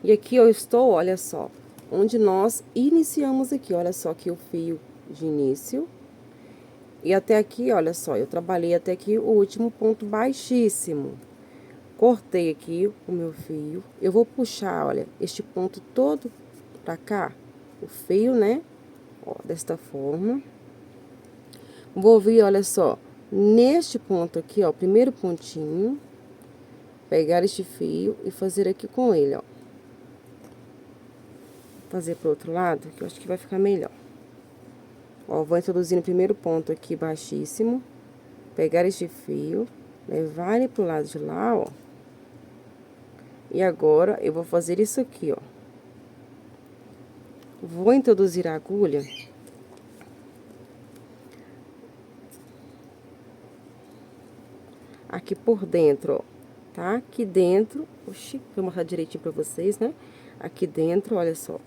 E aqui eu estou, olha só, onde nós iniciamos aqui. Olha só aqui o fio de início. E até aqui, olha só, eu trabalhei até aqui o último ponto baixíssimo. Cortei aqui o meu fio. Eu vou puxar, olha, este ponto todo pra cá. O fio, né? Ó, desta forma. Vou vir, olha só, neste ponto aqui, ó, primeiro pontinho. Pegar este fio e fazer aqui com ele, ó. Fazer pro outro lado, que eu acho que vai ficar melhor. Ó, vou introduzir no primeiro ponto aqui baixíssimo. Pegar este fio, levar ele pro lado de lá, ó. E agora, eu vou fazer isso aqui, ó. Vou introduzir a agulha. Aqui por dentro, ó. Tá? Aqui dentro, oxi, vou mostrar direitinho pra vocês, né? Aqui dentro, olha só.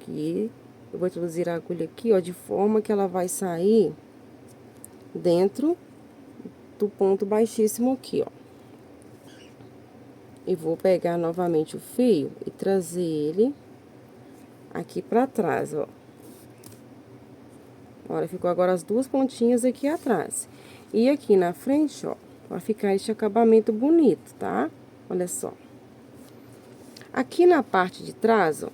Aqui, eu vou introduzir a agulha aqui, ó, de forma que ela vai sair dentro do ponto baixíssimo aqui, ó. E vou pegar novamente o fio e trazer ele aqui pra trás, ó. Olha, ficou agora as duas pontinhas aqui atrás. E aqui na frente, ó, vai ficar este acabamento bonito, tá? Olha só. Aqui na parte de trás, ó,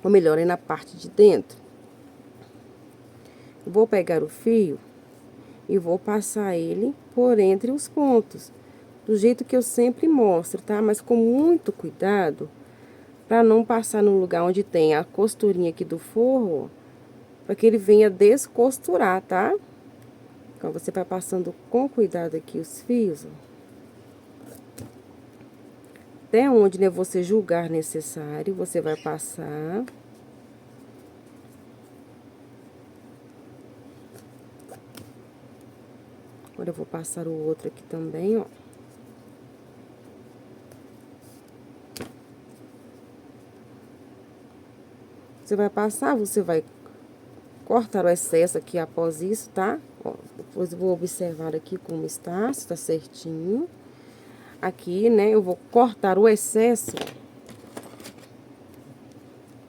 ou melhor, é na parte de dentro, vou pegar o fio e vou passar ele por entre os pontos, do jeito que eu sempre mostro, tá? Mas com muito cuidado, pra não passar no lugar onde tem a costurinha aqui do forro, para que ele venha descosturar, tá? Então, você vai passando com cuidado aqui os fios, ó. Até onde, né, você julgar necessário, você vai passar. Agora, eu vou passar o outro aqui também, ó. Você vai passar, você vai cortar o excesso aqui após isso, tá? Ó, depois eu vou observar aqui como está, se tá certinho. Aqui, né, eu vou cortar o excesso.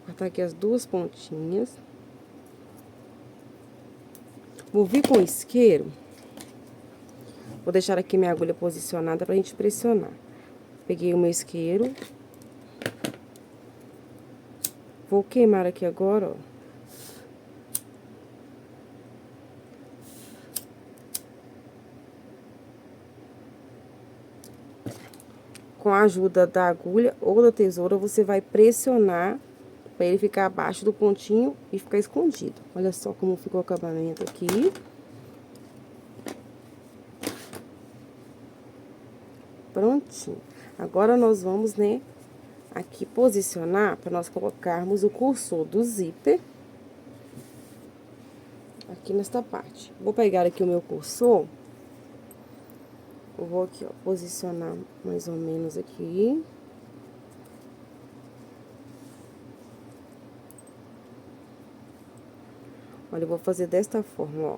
Cortar aqui as duas pontinhas. Vou vir com o isqueiro. Vou deixar aqui minha agulha posicionada pra gente pressionar. Peguei o meu isqueiro. Vou queimar aqui agora, ó. Com a ajuda da agulha ou da tesoura, você vai pressionar para ele ficar abaixo do pontinho e ficar escondido. Olha só como ficou o acabamento aqui. Prontinho. Agora, nós vamos, né, aqui posicionar para nós colocarmos o cursor do zíper aqui nesta parte. Vou pegar aqui o meu cursor, Eu vou aqui, ó, posicionar mais ou menos aqui. Olha, eu vou fazer desta forma, ó.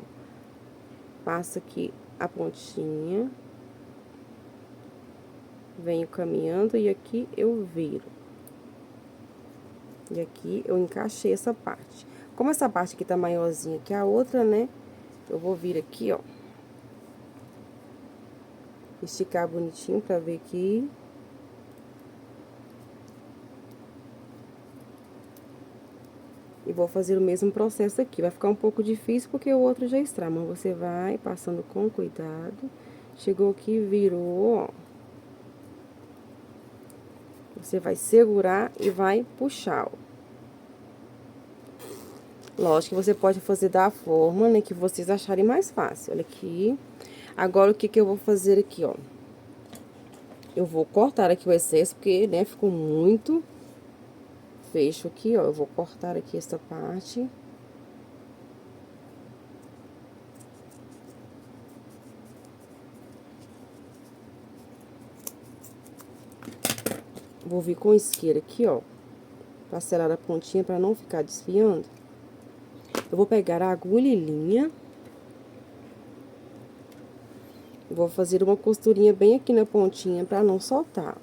Passo aqui a pontinha. Venho caminhando e aqui eu viro. E aqui eu encaixei essa parte. Como essa parte aqui tá maiorzinha que a outra, né? Eu vou vir aqui, ó. Esticar bonitinho pra ver aqui. E vou fazer o mesmo processo aqui. Vai ficar um pouco difícil porque o outro já está, mas você vai passando com cuidado. Chegou aqui, virou, ó. Você vai segurar e vai puxar, ó. Lógico que você pode fazer da forma, né, que vocês acharem mais fácil. Olha aqui. Agora, o que que eu vou fazer aqui, ó? Eu vou cortar aqui o excesso, porque, né, ficou muito. Fecho aqui, ó. Eu vou cortar aqui essa parte. Vou vir com isqueiro aqui, ó. Pra selar a pontinha, pra não ficar desfiando. Eu vou pegar a agulha e linha. Vou fazer uma costurinha bem aqui na pontinha pra não soltar.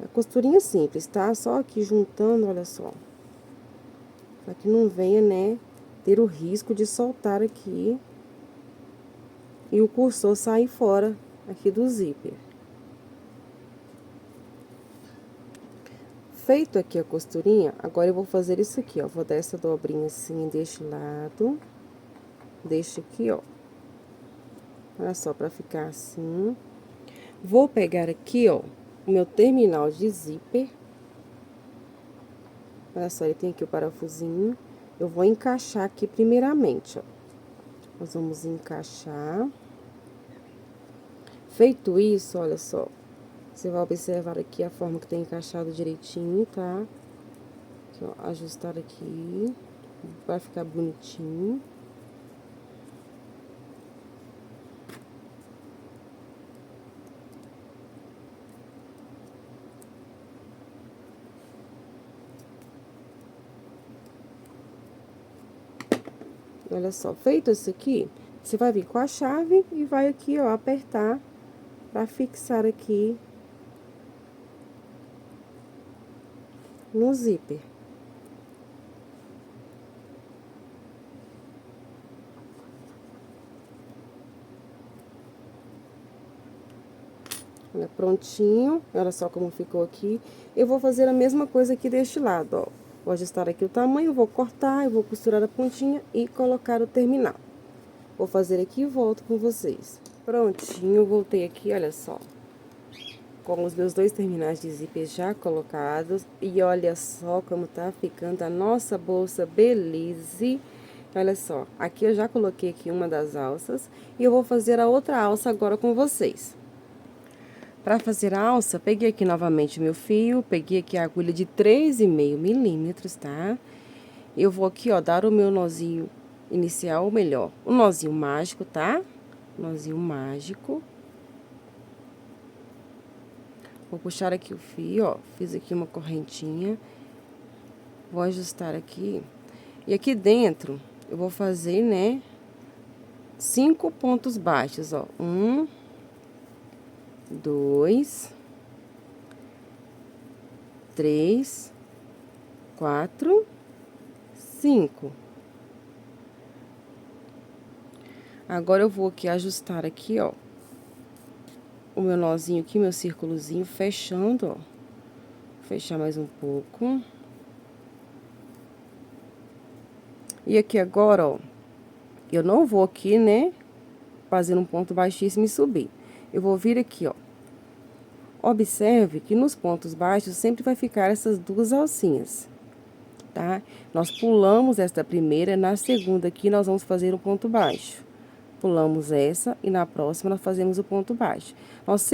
A costurinha simples, tá? Só aqui juntando, olha só. Pra que não venha, né, ter o risco de soltar aqui. E o cursor sair fora aqui do zíper. Feito aqui a costurinha, agora eu vou fazer isso aqui, ó. Vou dar essa dobrinha assim deste lado. Deixa aqui, ó. Olha só, pra ficar assim. Vou pegar aqui, ó, o meu terminal de zíper. Olha só, ele tem aqui o parafusinho. Eu vou encaixar aqui primeiramente, ó. Nós vamos encaixar. Feito isso, olha só. Você vai observar aqui a forma que tem encaixado direitinho, tá? Aqui, ó, ajustar aqui. Vai ficar bonitinho. Olha só, feito isso aqui, você vai vir com a chave e vai aqui, ó, apertar pra fixar aqui no zíper. Olha, prontinho, olha só como ficou aqui. Eu vou fazer a mesma coisa aqui deste lado, ó. Vou ajustar aqui o tamanho, vou cortar, eu vou costurar a pontinha e colocar o terminal. Vou fazer aqui e volto com vocês. Prontinho, voltei aqui, olha só. Com os meus dois terminais de zíper já colocados. E olha só como tá ficando a nossa bolsa Belize. Olha só, aqui eu já coloquei aqui uma das alças. E eu vou fazer a outra alça agora com vocês. Para fazer a alça, peguei aqui novamente o meu fio, peguei aqui a agulha de 3,5 milímetros, tá? Eu vou aqui, ó, dar o meu nozinho inicial, ou melhor, o nozinho mágico, tá? Nozinho mágico. Vou puxar aqui o fio, ó, fiz aqui uma correntinha. Vou ajustar aqui. E aqui dentro, eu vou fazer, né, 5 pontos baixos, ó. 1, 2, 3, 4, 5. Agora, eu vou aqui ajustar aqui, ó, o meu nozinho aqui, meu círculozinho, fechando, ó. Fechar mais um pouco. E aqui agora, ó, eu não vou aqui, né, fazer um ponto baixíssimo e subir. Eu vou vir aqui, ó. Observe que nos pontos baixos sempre vai ficar essas duas alcinhas, tá? Nós pulamos esta primeira, na segunda aqui nós vamos fazer um ponto baixo. Pulamos essa e na próxima nós fazemos o ponto baixo. Nós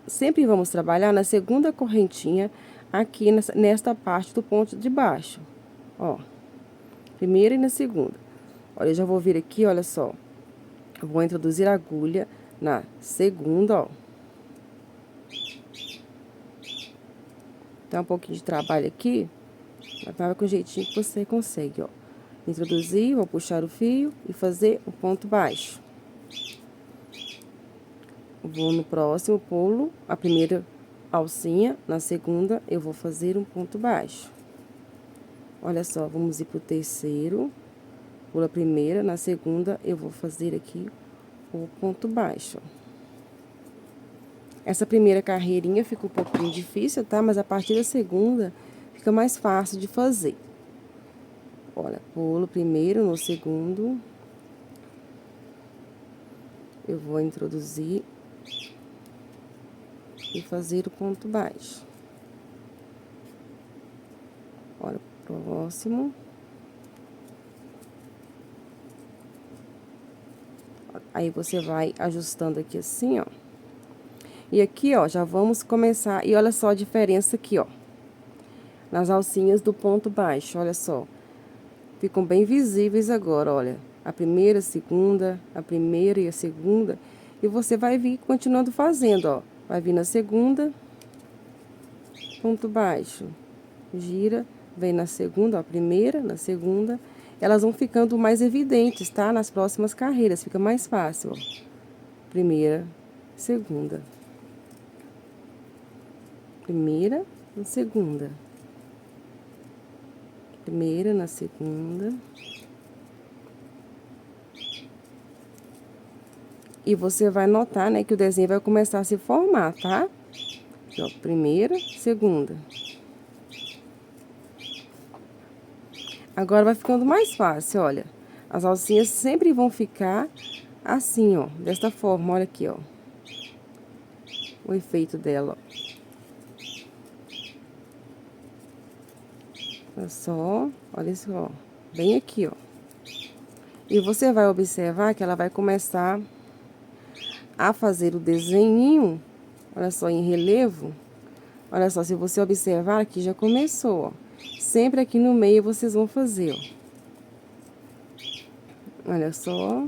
sempre vamos trabalhar na segunda correntinha aqui nesta parte do ponto de baixo, ó. Primeira e na segunda. Olha, eu já vou vir aqui, olha só. Eu vou introduzir a agulha na segunda, ó. Tá um pouquinho de trabalho aqui, mas vai com o jeitinho que você consegue, ó. Introduzir, vou puxar o fio e fazer o ponto baixo. Vou no próximo, pulo a primeira alcinha, na segunda eu vou fazer um ponto baixo. Olha só, vamos ir pro terceiro, pulo a primeira, na segunda eu vou fazer aqui o ponto baixo. Essa primeira carreirinha fica um pouquinho difícil, tá? Mas a partir da segunda fica mais fácil de fazer. Olha, pulo primeiro, no segundo eu vou introduzir e fazer o ponto baixo. Olha, próximo. Aí, você vai ajustando aqui assim, ó. E aqui, ó, já vamos começar. E olha só a diferença aqui, ó. Nas alcinhas do ponto baixo, olha só. Ficam bem visíveis agora, olha. A primeira, a segunda, a primeira e a segunda. E você vai vir continuando fazendo, ó. Vai vir na segunda, ponto baixo. Gira, vem na segunda, ó, primeira, na segunda. Elas vão ficando mais evidentes, tá? Nas próximas carreiras, fica mais fácil, ó. Primeira, segunda. Primeira, na segunda. Primeira, na segunda. E você vai notar, né, que o desenho vai começar a se formar, tá? Aqui, ó, primeira, segunda. Agora vai ficando mais fácil, olha. As alcinhas sempre vão ficar assim, ó, desta forma, olha aqui, ó. O efeito dela, ó. Olha só, olha só, bem aqui, ó. E você vai observar que ela vai começar a fazer o desenho, olha só, em relevo. Olha só, se você observar aqui, já começou, ó. Sempre aqui no meio vocês vão fazer, ó. Olha só.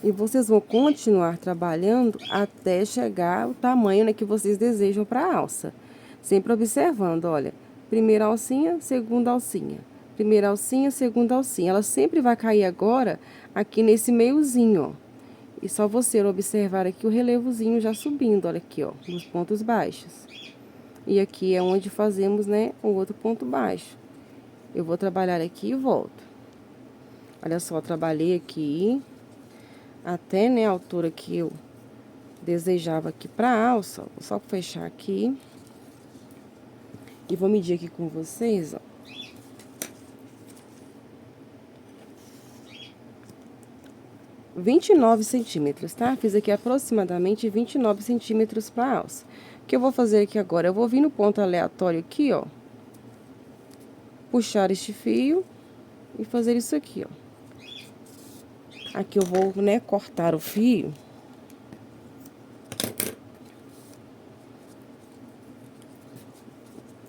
E vocês vão continuar trabalhando até chegar o tamanho, né, que vocês desejam para a alça. Sempre observando, olha, primeira alcinha, segunda alcinha. Primeira alcinha, segunda alcinha. Ela sempre vai cair agora aqui nesse meiozinho, ó. E só você observar aqui o relevozinho já subindo, olha aqui, ó, nos pontos baixos. E aqui é onde fazemos, né, o outro ponto baixo. Eu vou trabalhar aqui e volto. Olha só, trabalhei aqui até, né, a altura que eu desejava aqui pra alça, ó. Vou só fechar aqui. E vou medir aqui com vocês, ó. 29 centímetros, tá? Fiz aqui aproximadamente 29 centímetros pra alça. O que eu vou fazer aqui agora? Eu vou vir no ponto aleatório aqui, ó. Puxar este fio e fazer isso aqui, ó. Aqui eu vou, né, cortar o fio.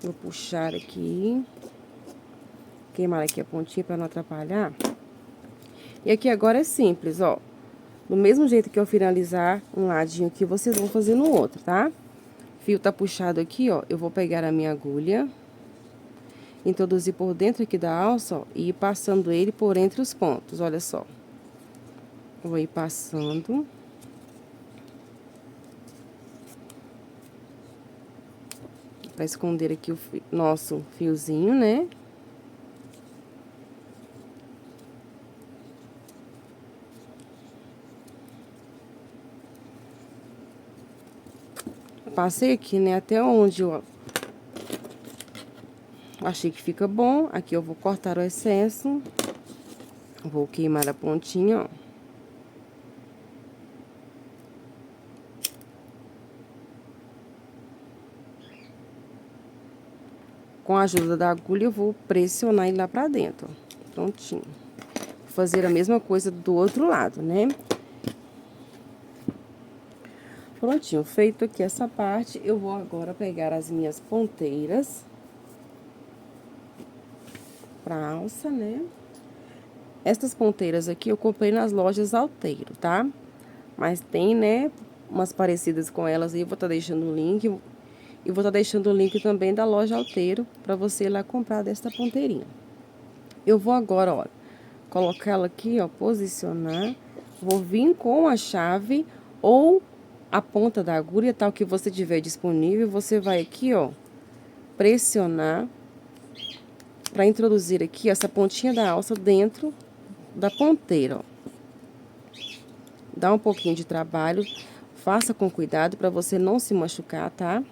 Vou puxar aqui. Queimar aqui a pontinha pra não atrapalhar. E aqui agora é simples, ó. Do mesmo jeito que eu finalizar um ladinho aqui, vocês vão fazer no outro, tá? Fio tá puxado aqui, ó. Eu vou pegar a minha agulha, introduzir por dentro aqui da alça, ó, e ir passando ele por entre os pontos, olha só. Vou ir passando. Pra esconder aqui o nosso fiozinho, né? Passei aqui, né, até onde eu achei que fica bom. Aqui eu vou cortar o excesso. Vou queimar a pontinha, ó. Com a ajuda da agulha, eu vou pressionar ele lá pra dentro, ó. Prontinho. Vou fazer a mesma coisa do outro lado, né? Prontinho, feito aqui essa parte, eu vou agora pegar as minhas ponteiras pra alça, né? Essas ponteiras aqui eu comprei nas lojas Alteiro, tá? Mas tem, né, umas parecidas com elas aí, eu vou estar deixando o link. E vou estar deixando o link também da loja Alteiro para você ir lá comprar desta ponteirinha. Eu vou agora, ó, colocar ela aqui, ó, posicionar. Vou vir com a chave ou a ponta da agulha, tal que você tiver disponível. Você vai aqui, ó, pressionar para introduzir aqui essa pontinha da alça dentro da ponteira, ó. Dá um pouquinho de trabalho, faça com cuidado para você não se machucar, tá?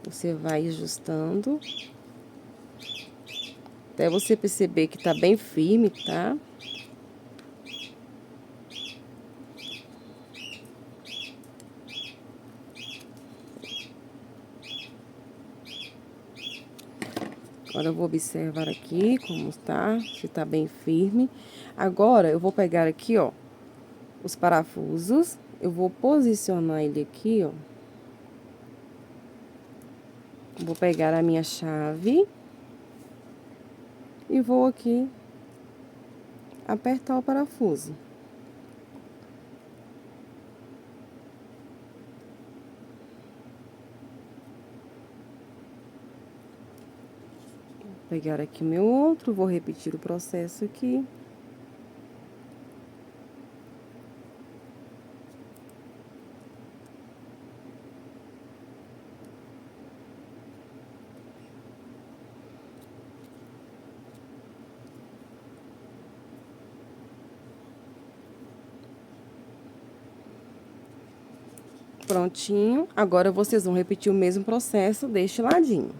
Você vai ajustando até você perceber que tá bem firme, tá? Agora eu vou observar aqui como está, se tá bem firme. Agora eu vou pegar aqui, ó, os parafusos. Eu vou posicionar ele aqui, ó. Vou pegar a minha chave e vou aqui apertar o parafuso. Vou pegar aqui meu outro, vou repetir o processo aqui. Prontinho, agora vocês vão repetir o mesmo processo deste ladinho.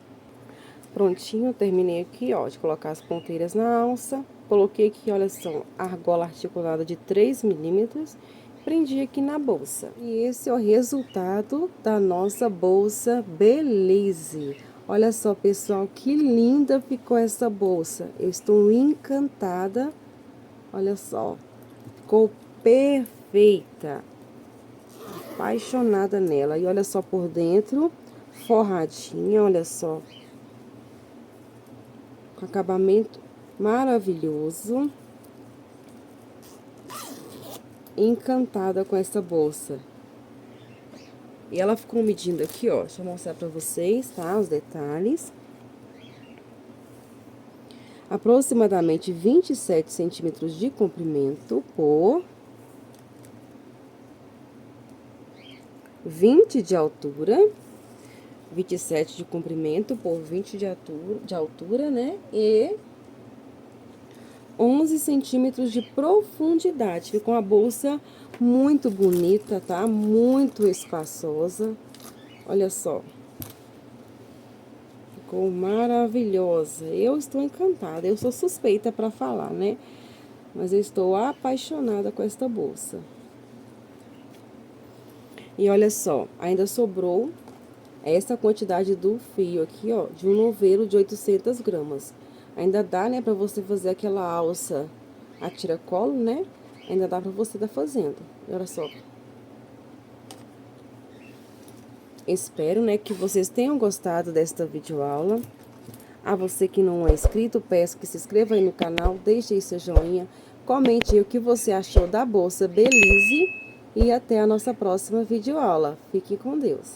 Prontinho, eu terminei aqui, ó, de colocar as ponteiras na alça. Coloquei aqui, olha só, a argola articulada de 3 milímetros. Prendi aqui na bolsa. E esse é o resultado da nossa bolsa Belize. Olha só, pessoal, que linda ficou essa bolsa. Eu estou encantada. Olha só, ficou perfeita. Apaixonada nela. E olha só por dentro, forradinha, olha só. Com acabamento maravilhoso. Encantada com essa bolsa. E ela ficou medindo aqui, ó. Deixa eu mostrar pra vocês, tá? Os detalhes. Aproximadamente 27 centímetros de comprimento por 20 de altura, 27 de comprimento por 20 de altura, né? E 11 centímetros de profundidade. Ficou uma bolsa muito bonita, tá? Muito espaçosa. Olha só. Ficou maravilhosa. Eu estou encantada. Eu sou suspeita para falar, né? Mas eu estou apaixonada com esta bolsa. E olha só, ainda sobrou essa quantidade do fio aqui, ó, de um novelo de 800 gramas. Ainda dá, né, pra você fazer aquela alça a tiracolo, né? Ainda dá pra você tá fazendo. E olha só. Espero, né, que vocês tenham gostado desta videoaula. A você que não é inscrito, peço que se inscreva aí no canal, deixe aí seu joinha, comente aí o que você achou da bolsa Belize. E até a nossa próxima videoaula. Fique com Deus.